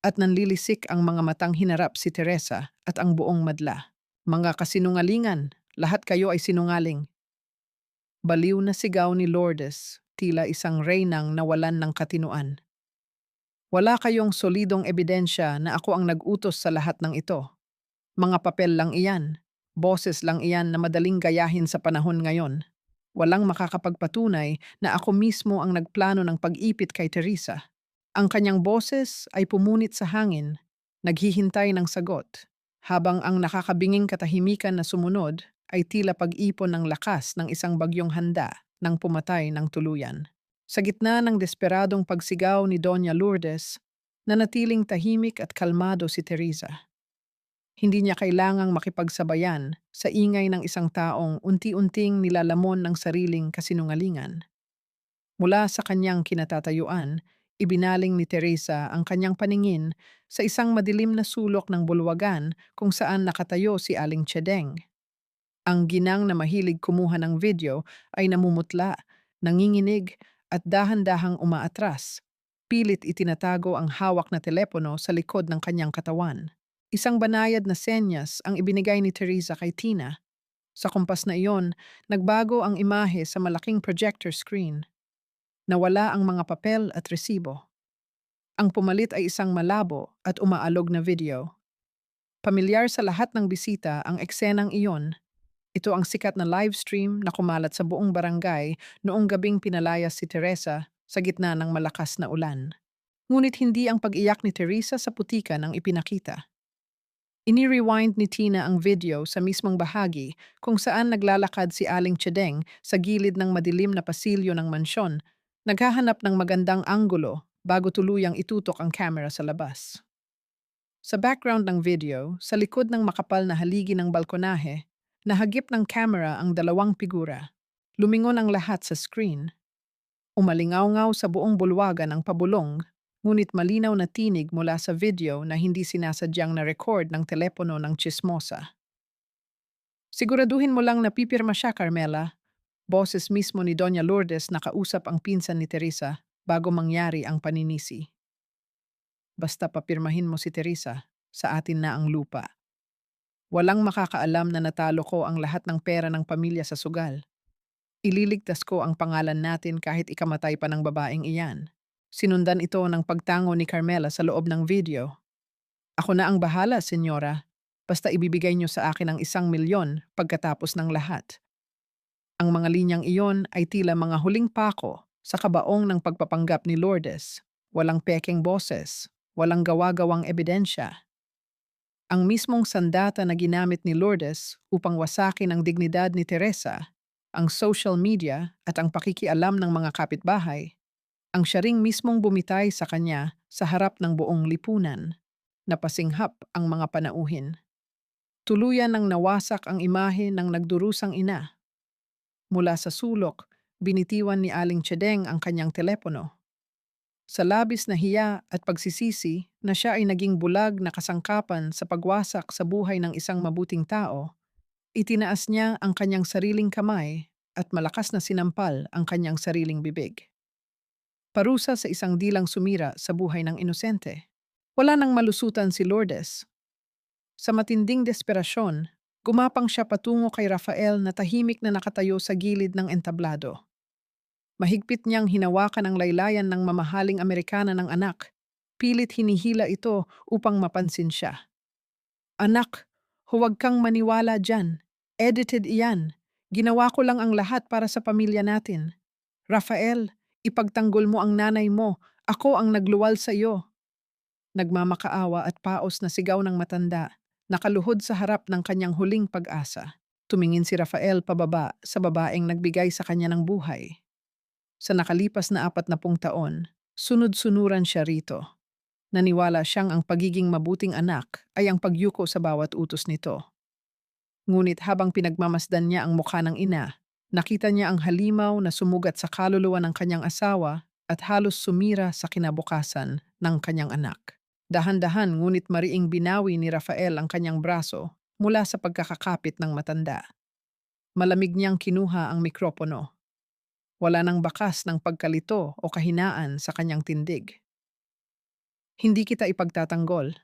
at nanlilisik ang mga matang hinarap si Teresa at ang buong madla. Mga kasinungalingan, lahat kayo ay sinungaling. Baliw na sigaw ni Lourdes, tila isang reynang nawalan ng katinuan. Wala kayong solidong ebidensya na ako ang nag-utos sa lahat ng ito. Mga papel lang iyan, boses lang iyan na madaling gayahin sa panahon ngayon. Walang makakapagpatunay na ako mismo ang nagplano ng pag-ipit kay Teresa. Ang kanyang boses ay pumunit sa hangin, naghihintay ng sagot, habang ang nakakabinging katahimikan na sumunod ay tila pag-ipon ng lakas ng isang bagyong handa nang pumatay ng tuluyan. Sa gitna ng desperadong pagsigaw ni Doña Lourdes, nanatiling tahimik at kalmado si Teresa. Hindi niya kailangang makipagsabayan sa ingay ng isang taong unti-unting nilalamon ng sariling kasinungalingan. Mula sa kanyang kinatatayuan, ibinaling ni Teresa ang kanyang paningin sa isang madilim na sulok ng bulwagan kung saan nakatayo si Aling Chedeng. Ang ginang na mahilig kumuha ng video ay namumutla, nanginginig at dahan-dahang umaatras. Pilit itinatago ang hawak na telepono sa likod ng kanyang katawan. Isang banayad na senyas ang ibinigay ni Teresa kay Tina. Sa kumpas na iyon, nagbago ang imahe sa malaking projector screen. Nawala ang mga papel at resibo. Ang pumalit ay isang malabo at umaalog na video. Pamilyar sa lahat ng bisita ang eksenang iyon. Ito ang sikat na live stream na kumalat sa buong barangay noong gabing pinalayas si Teresa sa gitna ng malakas na ulan. Ngunit hindi ang pag-iyak ni Teresa sa putikan ang ipinakita. Ini-rewind ni Tina ang video sa mismong bahagi kung saan naglalakad si Aling Chedeng sa gilid ng madilim na pasilyo ng mansyon, naghahanap ng magandang anggulo bago tuluyang itutok ang camera sa labas. Sa background ng video, sa likod ng makapal na haligi ng balkonahe, nahagip ng camera ang dalawang figura. Lumingon ang lahat sa screen. Umalingaw-ngaw sa buong bulwagan ang pabulong, ngunit malinaw na tinig mula sa video na hindi sinasadyang na-record ng telepono ng tsismosa. Siguraduhin mo lang na pipirma siya, Carmela. Boses mismo ni Doña Lourdes na kausap ang pinsan ni Teresa bago mangyari ang paninisi. Basta papirmahin mo si Teresa, sa atin na ang lupa. Walang makakaalam na natalo ko ang lahat ng pera ng pamilya sa sugal. Ililigtas ko ang pangalan natin kahit ikamatay pa ng babaeng iyan. Sinundan ito ng pagtango ni Carmela sa loob ng video. Ako na ang bahala, senyora. Basta ibibigay niyo sa akin ang 1,000,000 pagkatapos ng lahat. Ang mga linyang iyon ay tila mga huling pako sa kabaong ng pagpapanggap ni Lourdes. Walang pekeng boses, walang gawa-gawang ebidensya. Ang mismong sandata na ginamit ni Lourdes upang wasakin ang dignidad ni Teresa, ang social media at ang pakikialam ng mga kapitbahay, ang siya ring mismong bumitay sa kanya sa harap ng buong lipunan. Napasinghap ang mga panauhin. Tuluyan ng nawasak ang imahe ng nagdurusang ina. Mula sa sulok, binitiwan ni Aling Chedeng ang kanyang telepono. Sa labis na hiya at pagsisisi na siya ay naging bulag na kasangkapan sa pagwasak sa buhay ng isang mabuting tao, itinaas niya ang kanyang sariling kamay at malakas na sinampal ang kanyang sariling bibig. Parusa sa isang dilang sumira sa buhay ng inosente. Wala nang malusutan si Lourdes. Sa matinding desperasyon, gumapang siya patungo kay Rafael na tahimik na nakatayo sa gilid ng entablado. Mahigpit niyang hinawakan ang laylayan ng mamahaling Amerikana ng anak. Pilit hinihila ito upang mapansin siya. Anak, huwag kang maniwala dyan. Edited iyan. Ginawa ko lang ang lahat para sa pamilya natin. Rafael, ipagtanggol mo ang nanay mo. Ako ang nagluwal sa iyo. Nagmamakaawa at paos na sigaw ng matanda, nakaluhod sa harap ng kanyang huling pag-asa. Tumingin si Rafael pababa sa babaeng nagbigay sa kanya ng buhay. Sa nakalipas na 40 taon, sunod-sunuran siya rito. Naniwala siyang ang pagiging mabuting anak ay ang pagyuko sa bawat utos nito. Ngunit habang pinagmamasdan niya ang mukha ng ina, nakita niya ang halimaw na sumugat sa kaluluwa ng kanyang asawa at halos sumira sa kinabukasan ng kanyang anak. Dahan-dahan ngunit mariing binawi ni Rafael ang kanyang braso mula sa pagkakakapit ng matanda. Malamig niyang kinuha ang mikropono. Wala nang bakas ng pagkalito o kahinaan sa kanyang tindig. Hindi kita ipagtatanggol.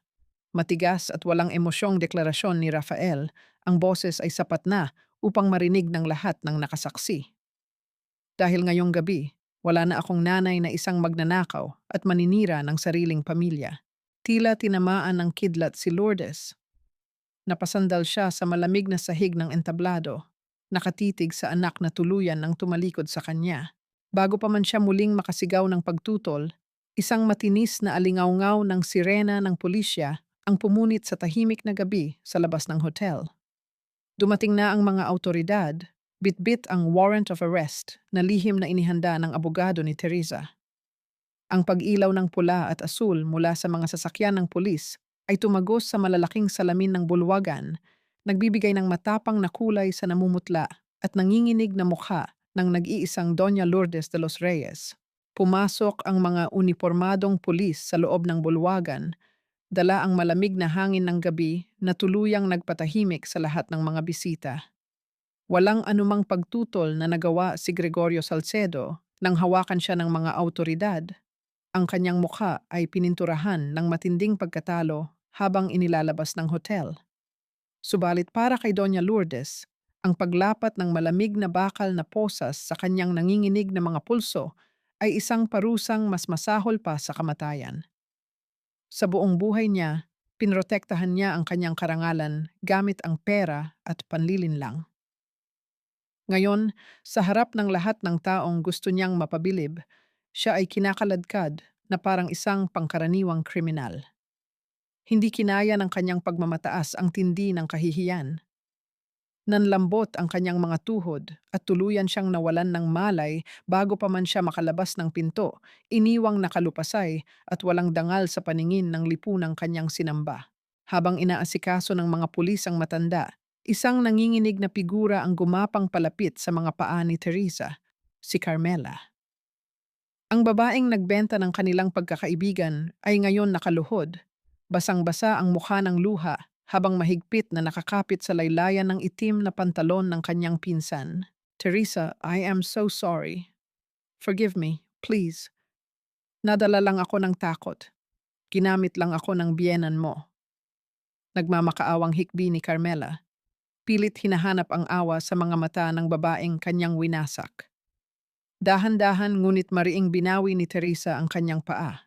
Matigas at walang emosyong deklarasyon ni Rafael, ang boses ay sapat na upang marinig ng lahat ng nakasaksi. Dahil ngayong gabi, wala na akong nanay na isang magnanakaw at maninira ng sariling pamilya. Tila tinamaan ng kidlat si Lourdes. Napasandal siya sa malamig na sahig ng entablado, nakatitig sa anak na tuluyan ng tumalikod sa kanya. Bago pa man siya muling makasigaw ng pagtutol, isang matinis na alingawngaw ng sirena ng pulisya ang pumunit sa tahimik na gabi sa labas ng hotel. Dumating na ang mga autoridad, bitbit ang warrant of arrest na lihim na inihanda ng abogado ni Teresa. Ang pag-ilaw ng pula at asul mula sa mga sasakyan ng pulis ay tumagos sa malalaking salamin ng bulwagan, nagbibigay ng matapang na kulay sa namumutla at nanginginig na mukha ng nag-iisang Doña Lourdes de los Reyes. Pumasok ang mga unipormadong pulis sa loob ng bulwagan, dala ang malamig na hangin ng gabi na tuluyang nagpatahimik sa lahat ng mga bisita. Walang anumang pagtutol na nagawa si Gregorio Salcedo nang hawakan siya ng mga autoridad. Ang kanyang mukha ay pininturahan ng matinding pagkatalo habang inilalabas ng hotel. Subalit para kay Doña Lourdes, ang paglapat ng malamig na bakal na posas sa kanyang nanginginig na mga pulso ay isang parusang mas masahol pa sa kamatayan. Sa buong buhay niya, pinrotektahan niya ang kanyang karangalan gamit ang pera at panlilinlang. Ngayon, sa harap ng lahat ng taong gusto niyang mapabilib, siya ay kinakaladkad na parang isang pangkaraniwang kriminal. Hindi kinaya ng kanyang pagmamataas ang tindi ng kahihiyan. Nanlambot ang kanyang mga tuhod at tuluyan siyang nawalan ng malay bago pa man siya makalabas ng pinto, iniwang nakalupasay at walang dangal sa paningin ng lipunang kanyang sinamba. Habang inaasikaso ng mga pulis ang matanda, isang nanginginig na figura ang gumapang palapit sa mga paa ni Teresa, si Carmela. Ang babaeng nagbenta ng kanilang pagkakaibigan ay ngayon nakaluhod. Basang-basa ang mukha ng luha habang mahigpit na nakakapit sa laylayan ng itim na pantalon ng kanyang pinsan. Teresa, I am so sorry. Forgive me, please. Nadala lang ako ng takot. Ginamit lang ako ng biyenan mo. Nagmamakaawang hikbi ni Carmela. Pilit hinahanap ang awa sa mga mata ng babaeng kanyang winasak. Dahan-dahan ngunit mariing binawi ni Teresa ang kanyang paa.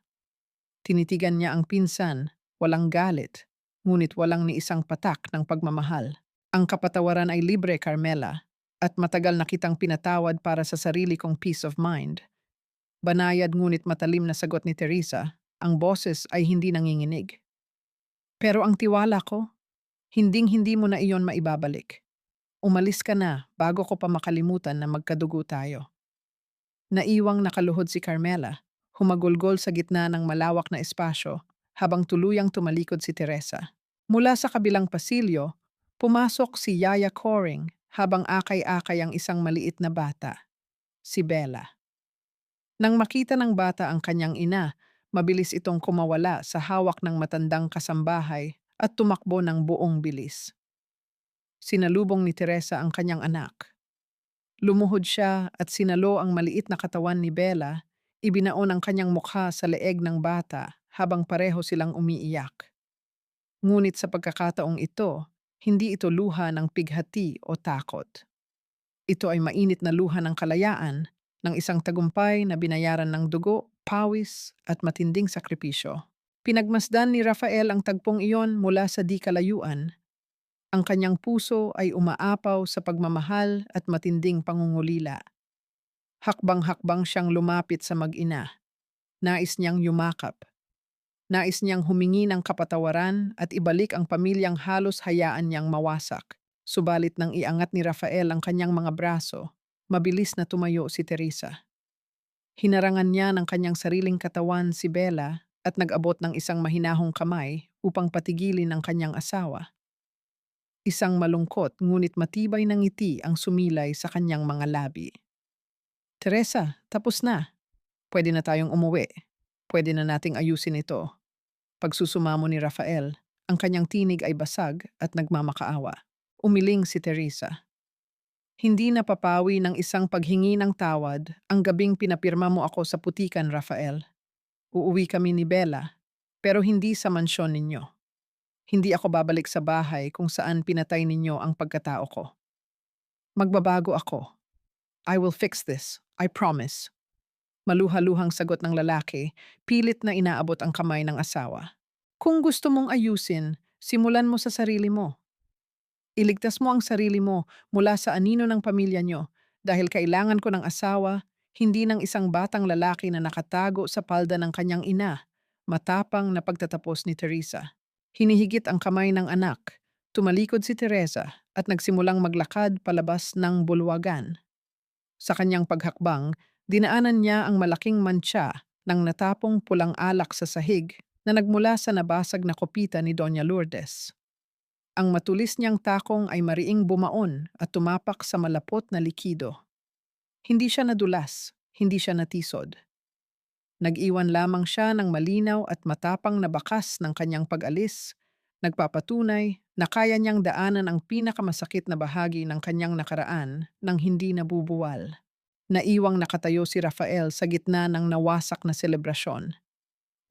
Tinitigan niya ang pinsan, walang galit, ngunit walang ni isang patak ng pagmamahal. Ang kapatawaran ay libre, Carmela, at matagal na kitang pinatawad para sa sarili kong peace of mind. Banayad ngunit matalim na sagot ni Teresa, ang boses ay hindi nanginginig. Pero ang tiwala ko, hinding-hindi mo na iyon maibabalik. Umalis ka na bago ko pa makalimutan na magkadugo tayo. Naiwang nakaluhod si Carmela, humagulgol sa gitna ng malawak na espasyo habang tuluyang tumalikod si Teresa. Mula sa kabilang pasilyo, pumasok si Yaya Coring habang akay-akay ang isang maliit na bata, si Bella. Nang makita ng bata ang kanyang ina, mabilis itong kumawala sa hawak ng matandang kasambahay at tumakbo ng buong bilis. Sinalubong ni Teresa ang kanyang anak. Lumuhod siya at sinalo ang maliit na katawan ni Bella, ibinaon ang kanyang mukha sa leeg ng bata habang pareho silang umiiyak. Ngunit sa pagkakataong ito, hindi ito luha ng pighati o takot. Ito ay mainit na luha ng kalayaan, ng isang tagumpay na binayaran ng dugo, pawis at matinding sakripisyo. Pinagmasdan ni Rafael ang tagpong iyon mula sa di kalayuan. Ang kanyang puso ay umaapaw sa pagmamahal at matinding pangungulila. Hakbang-hakbang siyang lumapit sa mag-ina. Nais niyang yumakap. Nais niyang humingi ng kapatawaran at ibalik ang pamilyang halos hayaan niyang mawasak. Subalit nang iangat ni Rafael ang kanyang mga braso, mabilis na tumayo si Teresa. Hinarangan niya ng kanyang sariling katawan si Bella at nag-abot ng isang mahinahong kamay upang patigilin ang kanyang asawa. Isang malungkot ngunit matibay na ngiti ang sumilay sa kanyang mga labi. Teresa, tapos na. Pwede na tayong umuwi. Pwede na nating ayusin ito. Pagsusumamo ni Rafael, ang kanyang tinig ay basag at nagmamakaawa. Umiling si Teresa. Hindi napapawi ng isang paghingi ng tawad ang gabing pinapirma mo ako sa putikan, Rafael. Uuwi kami ni Bella, pero hindi sa mansyon ninyo. Hindi ako babalik sa bahay kung saan pinatay ninyo ang pagkatao ko. Magbabago ako. I will fix this. I promise. Maluha-luhang sagot ng lalaki, pilit na inaabot ang kamay ng asawa. Kung gusto mong ayusin, simulan mo sa sarili mo. Iligtas mo ang sarili mo mula sa anino ng pamilya nyo dahil kailangan ko ng asawa, hindi ng isang batang lalaki na nakatago sa palda ng kanyang ina. Matapang na pagtatapos ni Teresa. Hinihigit ang kamay ng anak. Tumalikod si Teresa at nagsimulang maglakad palabas ng bulwagan. Sa kanyang paghakbang, dinaanan niya ang malaking mantsa ng natapong pulang alak sa sahig na nagmula sa nabasag na kopita ni Doña Lourdes. Ang matulis niyang takong ay mariing bumaon at tumapak sa malapot na likido. Hindi siya nadulas, hindi siya natisod. Nag-iwan lamang siya ng malinaw at matapang na bakas ng kanyang pag-alis, nagpapatunay na kaya niyang daanan ang pinakamasakit na bahagi ng kanyang nakaraan nang hindi nabubuwal. Naiwang nakatayo si Rafael sa gitna ng nawasak na selebrasyon.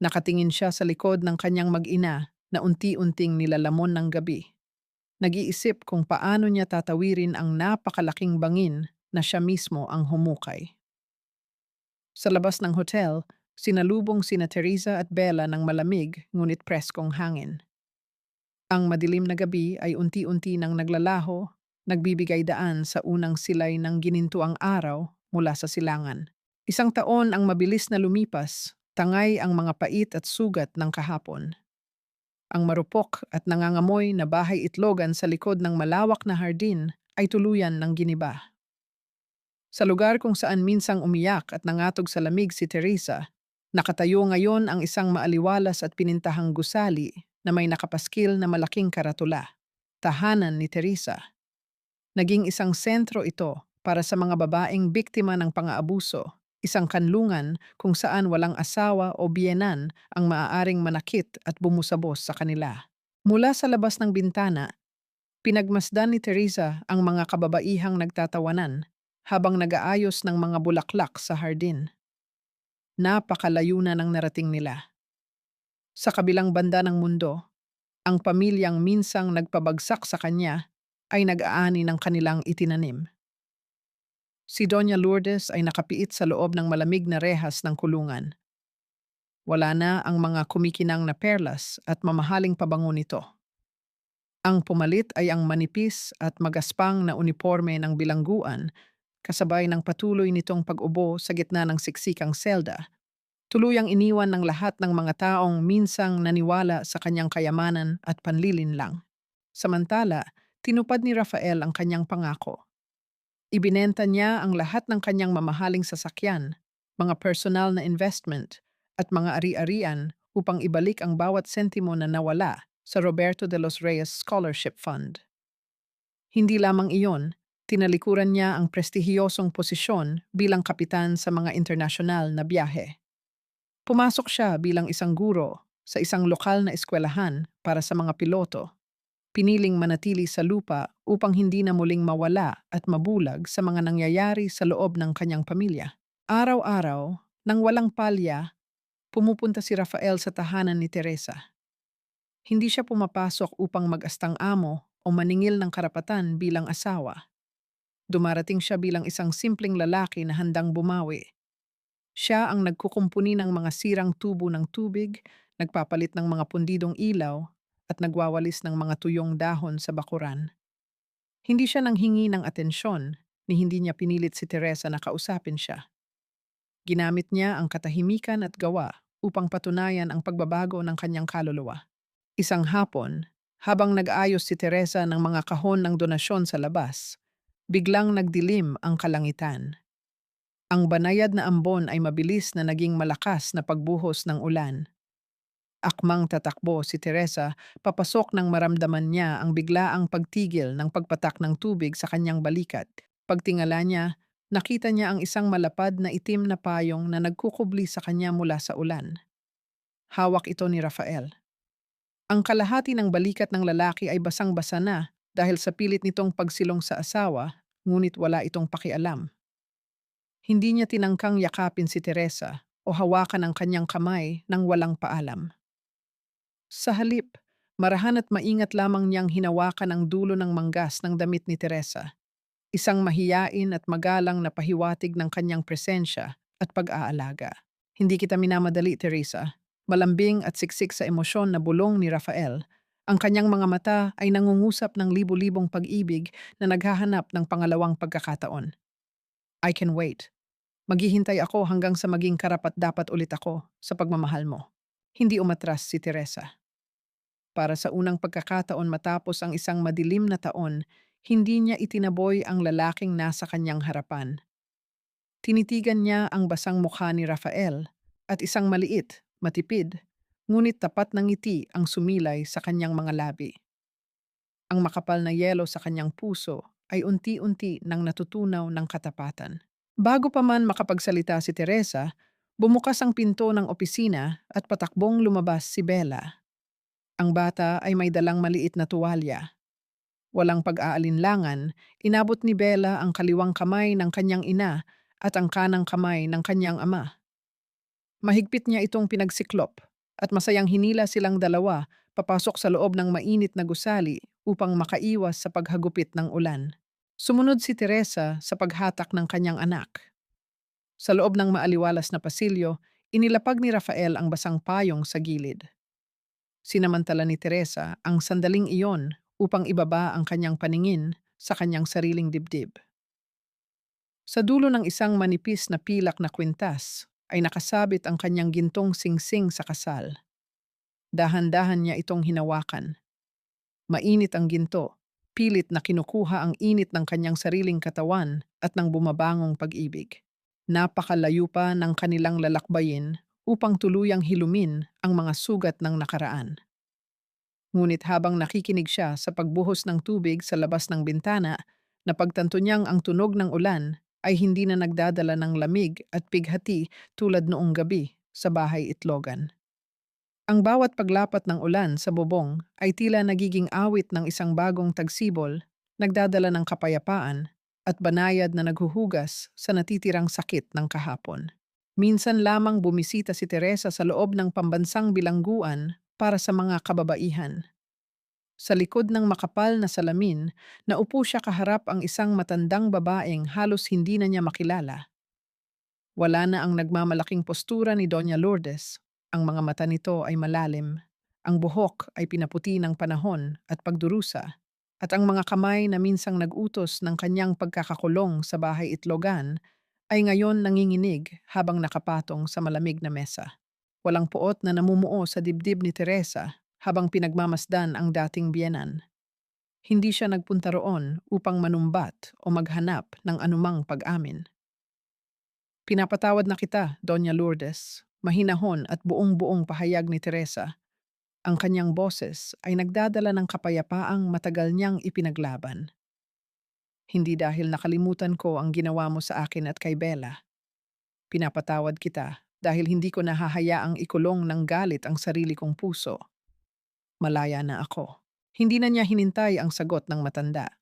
Nakatingin siya sa likod ng kanyang mag-ina na unti-unting nilalamon ng gabi. Nag-iisip kung paano niya tatawirin ang napakalaking bangin na siya mismo ang humukay. Sa labas ng hotel, sinalubong sina Teresa at Bella ng malamig ngunit preskong hangin. Ang madilim na gabi ay unti-unti nang naglalaho, nagbibigay daan sa unang silay ng ginintuang araw mula sa silangan. Isang taon ang mabilis na lumipas, tangay ang mga pait at sugat ng kahapon. Ang marupok at nangangamoy na bahay itlogan sa likod ng malawak na hardin ay tuluyan ng giniba. Sa lugar kung saan minsang umiyak at nangatog sa lamig si Teresa, nakatayo ngayon ang isang maaliwalas at pinintahang gusali na may nakapaskil na malaking karatula. Tahanan ni Teresa. Naging isang sentro ito para sa mga babaeng biktima ng pang-aabuso, isang kanlungan kung saan walang asawa o biyenan ang maaaring manakit at bumusabos sa kanila. Mula sa labas ng bintana, pinagmasdan ni Teresa ang mga kababaihang nagtatawanan habang nag-aayos ng mga bulaklak sa hardin. Napakalayo na ng narating nila. Sa kabilang banda ng mundo, ang pamilyang minsang nagpabagsak sa kanya ay nag-aani ng kanilang itinanim. Si Doña Lourdes ay nakapiit sa loob ng malamig na rehas ng kulungan. Wala na ang mga kumikinang na perlas at mamahaling pabango nito. Ang pumalit ay ang manipis at magaspang na uniforme ng bilangguan kasabay ng patuloy nitong pag-ubo sa gitna ng siksikang selda. Tuluyang iniwan ng lahat ng mga taong minsang naniwala sa kanyang kayamanan at panlilinlang. Samantala, tinupad ni Rafael ang kanyang pangako. Ibinenta niya ang lahat ng kanyang mamahaling sasakyan, mga personal na investment, at mga ari-arian upang ibalik ang bawat sentimo na nawala sa Roberto de los Reyes Scholarship Fund. Hindi lamang iyon, tinalikuran niya ang prestihiyosong posisyon bilang kapitan sa mga internasyonal na biyahe. Pumasok siya bilang isang guro sa isang lokal na eskwelahan para sa mga piloto, piniling manatili sa lupa upang hindi na muling mawala at mabulag sa mga nangyayari sa loob ng kanyang pamilya. Araw-araw, nang walang palya, pumupunta si Rafael sa tahanan ni Teresa. Hindi siya pumapasok upang mag-astang amo o maningil ng karapatan bilang asawa. Dumarating siya bilang isang simpleng lalaki na handang bumawi. Siya ang nagkukumpuni ng mga sirang tubo ng tubig, nagpapalit ng mga pundidong ilaw, at nagwawalis ng mga tuyong dahon sa bakuran. Hindi siya nanghingi ng atensyon, ni hindi niya pinilit si Teresa na kausapin siya. Ginamit niya ang katahimikan at gawa upang patunayan ang pagbabago ng kanyang kaluluwa. Isang hapon, habang nag-ayos si Teresa ng mga kahon ng donasyon sa labas, biglang nagdilim ang kalangitan. Ang banayad na ambon ay mabilis na naging malakas na pagbuhos ng ulan. Akmang tatakbo si Teresa papasok nang maramdaman niya ang biglaang pagtigil ng pagpatak ng tubig sa kanyang balikat. Pagtingala niya, nakita niya ang isang malapad na itim na payong na nagkukubli sa kanya mula sa ulan. Hawak ito ni Rafael. Ang kalahati ng balikat ng lalaki ay basang-basa na dahil sa pilit nitong pagsilong sa asawa, ngunit wala itong pakialam. Hindi niya tinangkang yakapin si Teresa o hawakan ang kanyang kamay nang walang paalam. Sa halip, marahan at maingat lamang niyang hinawakan ang dulo ng manggas ng damit ni Teresa, isang mahiyain at magalang na pahiwatig ng kanyang presensya at pag-aalaga. Hindi kita minamadali, Teresa. Malambing at siksik sa emosyon na bulong ni Rafael, ang kanyang mga mata ay nangungusap ng libu-libong pag-ibig na naghahanap ng pangalawang pagkakataon. I can wait. Maghihintay ako hanggang sa maging karapat-dapat ulit ako sa pagmamahal mo. Hindi umatras si Teresa. Para sa unang pagkakataon matapos ang isang madilim na taon, hindi niya itinaboy ang lalaking nasa kanyang harapan. Tinitigan niya ang basang mukha ni Rafael at isang maliit, matipid, ngunit tapat ng ngiti ang sumilay sa kanyang mga labi. Ang makapal na yelo sa kanyang puso ay unti-unti nang natutunaw ng katapatan. Bago pa man makapagsalita si Teresa, bumukas ang pinto ng opisina at patakbong lumabas si Bella. Ang bata ay may dalang maliit na tuwalya. Walang pag-aalinlangan, inabot ni Bella ang kaliwang kamay ng kanyang ina at ang kanang kamay ng kanyang ama. Mahigpit niya itong pinagsiklop at masayang hinila silang dalawa papasok sa loob ng mainit na gusali upang makaiwas sa paghagupit ng ulan. Sumunod si Teresa sa paghatak ng kanyang anak. Sa loob ng maaliwalas na pasilyo, inilapag ni Rafael ang basang payong sa gilid. Sinamantala ni Teresa ang sandaling iyon upang ibaba ang kanyang paningin sa kanyang sariling dibdib. Sa dulo ng isang manipis na pilak na kwintas ay nakasabit ang kanyang gintong singsing sa kasal. Dahan-dahan niya itong hinawakan. Mainit ang ginto, pilit na kinukuha ang init ng kanyang sariling katawan at ng bumabangong pag-ibig. Napakalayo pa ng kanilang lalakbayin upang tuluyang hilumin ang mga sugat ng nakaraan. Ngunit habang nakikinig siya sa pagbuhos ng tubig sa labas ng bintana, napagtanto niyang ang tunog ng ulan ay hindi na nagdadala ng lamig at pighati tulad noong gabi sa bahay itlogan. Ang bawat paglapat ng ulan sa bubong ay tila nagiging awit ng isang bagong tagsibol, nagdadala ng kapayapaan at banayad na naghuhugas sa natitirang sakit ng kahapon. Minsan lamang bumisita si Teresa sa loob ng pambansang bilangguan para sa mga kababaihan. Sa likod ng makapal na salamin, naupo siya kaharap ang isang matandang babaeng halos hindi na niya makilala. Wala na ang nagmamalaking postura ni Doña Lourdes. Ang mga mata nito ay malalim. Ang buhok ay pinaputi ng panahon at pagdurusa. At ang mga kamay na minsang nag-utos ng kanyang pagkakakulong sa bahay itlogan ay ngayon nanginginig habang nakapatong sa malamig na mesa. Walang puot na namumuo sa dibdib ni Teresa habang pinagmamasdan ang dating biyenan. Hindi siya nagpunta roon upang manumbat o maghanap ng anumang pag-amin. Pinapatawad na kita, Doña Lourdes. mahinahon at buong-buong pahayag ni Teresa. Ang kanyang boses ay nagdadala ng kapayapaang matagal niyang ipinaglaban. Hindi dahil nakalimutan ko ang ginawa mo sa akin at kay Bella. Pinapatawad kita dahil hindi ko nahahayaang ikulong ng galit ang sarili kong puso. Malaya na ako. Hindi na niya hinintay ang sagot ng matanda.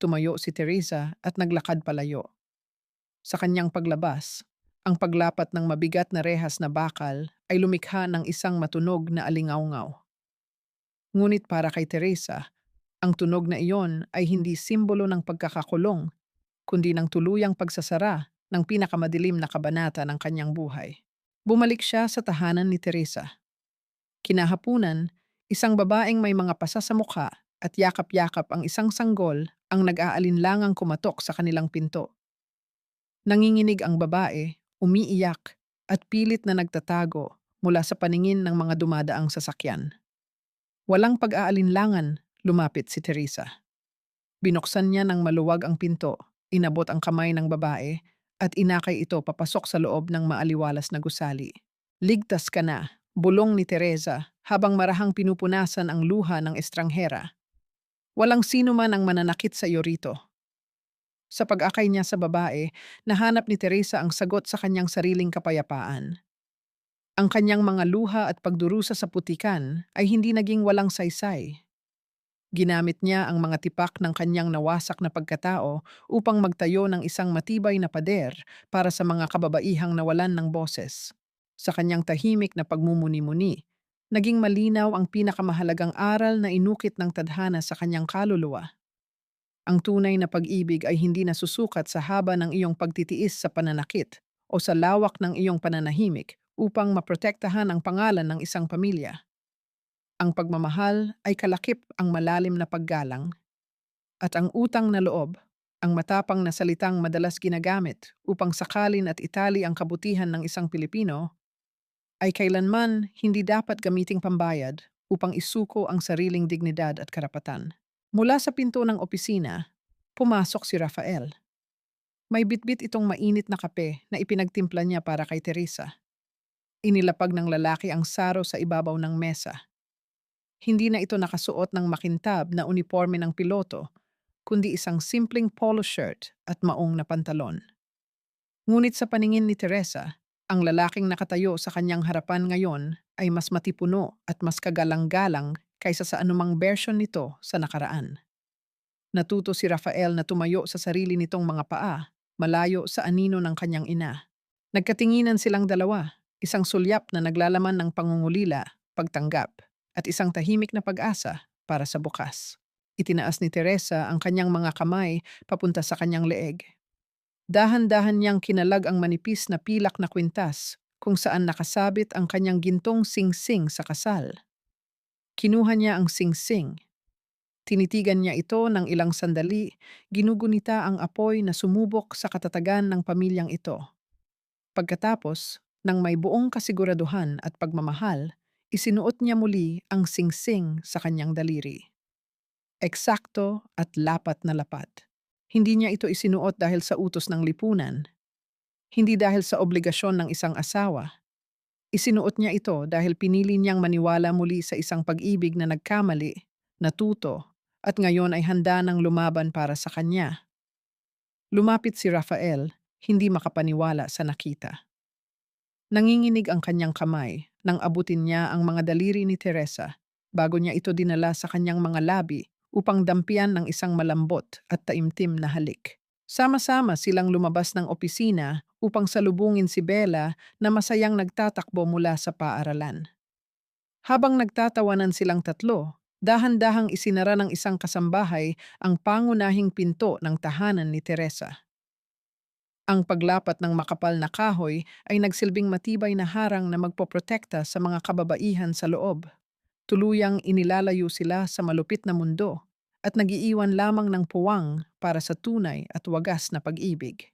Tumayo si Teresa at naglakad palayo. Sa kanyang paglabas, ang paglapat ng mabigat na rehas na bakal ay lumikha ng isang matunog na alingawngaw. Ngunit para kay Teresa, ang tunog na iyon ay hindi simbolo ng pagkakakulong, kundi ng tuluyang pagsasara ng pinakamadilim na kabanata ng kanyang buhay. Bumalik siya sa tahanan ni Teresa. Kinahapunan, isang babaeng may mga pasa sa mukha at yakap-yakap ang isang sanggol ang nag-aalinlangang kumatok sa kanilang pinto. Nanginginig ang babae, umiiyak, at pilit na nagtatago mula sa paningin ng mga dumadaang sasakyan. Walang pag-aalinlangan, lumapit si Teresa. Binuksan niya ng maluwag ang pinto, inabot ang kamay ng babae, at inakay ito papasok sa loob ng maaliwalas na gusali. Ligtas ka na, bulong ni Teresa habang marahang pinupunasan ang luha ng estranghera. Walang sino man ang mananakit sa iyo rito. Sa pag-akay niya sa babae, nahanap ni Teresa ang sagot sa kanyang sariling kapayapaan. Ang kanyang mga luha at pagdurusa sa putikan ay hindi naging walang saysay. Ginamit niya ang mga tipak ng kanyang nawasak na pagkatao upang magtayo ng isang matibay na pader para sa mga kababaihang nawalan ng boses. Sa kanyang tahimik na pagmumuni-muni, naging malinaw ang pinakamahalagang aral na inukit ng tadhana sa kanyang kaluluwa. Ang tunay na pag-ibig ay hindi nasusukat sa haba ng iyong pagtitiis sa pananakit o sa lawak ng iyong pananahimik upang maprotektahan ang pangalan ng isang pamilya. Ang pagmamahal ay kalakip ang malalim na paggalang at ang utang na loob, ang matapang na salitang madalas ginagamit upang sakalin at itali ang kabutihan ng isang Pilipino, ay kailanman hindi dapat gamiting pambayad upang isuko ang sariling dignidad at karapatan. Mula sa pinto ng opisina, pumasok si Rafael. May bitbit itong mainit na kape na ipinagtimpla niya para kay Teresa. Inilapag ng lalaki ang saro sa ibabaw ng mesa. Hindi na ito nakasuot ng makintab na uniforme ng piloto, kundi isang simpleng polo shirt at maong na pantalon. Ngunit sa paningin ni Teresa, ang lalaking nakatayo sa kanyang harapan ngayon ay mas matipuno at mas kagalang-galang kaysa sa anumang version nito sa nakaraan. Natuto si Rafael na tumayo sa sarili nitong mga paa, malayo sa anino ng kanyang ina. Nagkatinginan silang dalawa, isang sulyap na naglalaman ng pangungulila, pagtanggap, at isang tahimik na pag-asa para sa bukas. Itinaas ni Teresa ang kanyang mga kamay papunta sa kanyang leeg. Dahan-dahan niyang kinalag ang manipis na pilak na kwintas kung saan nakasabit ang kanyang gintong sing-sing sa kasal. Kinuha niya ang sing-sing. Tinitigan niya ito ng ilang sandali, ginugunita ang apoy na sumubok sa katatagan ng pamilyang ito. Pagkatapos, nang may buong kasiguraduhan at pagmamahal, isinuot niya muli ang singsing sa kanyang daliri. Eksakto at lapat na lapat. Hindi niya ito isinuot dahil sa utos ng lipunan, hindi dahil sa obligasyon ng isang asawa. Isinuot niya ito dahil pinili niyang maniwala muli sa isang pag-ibig na nagkamali, natuto, at ngayon ay handa ng lumaban para sa kanya. Lumapit si Rafael, hindi makapaniwala sa nakita. Nanginginig ang kanyang kamay nang abutin niya ang mga daliri ni Teresa bago niya ito dinala sa kanyang mga labi upang dampian ng isang malambot at taimtim na halik. Sama-sama silang lumabas ng opisina upang salubungin si Bella na masayang nagtatakbo mula sa paaralan. Habang nagtatawanan silang tatlo, dahan-dahang isinara ng isang kasambahay ang pangunahing pinto ng tahanan ni Teresa. Ang paglapat ng makapal na kahoy ay nagsilbing matibay na harang na magpoprotekta sa mga kababaihan sa loob. Tuluyang inilalayo sila sa malupit na mundo at nagiiwan lamang ng puwang para sa tunay at wagas na pag-ibig.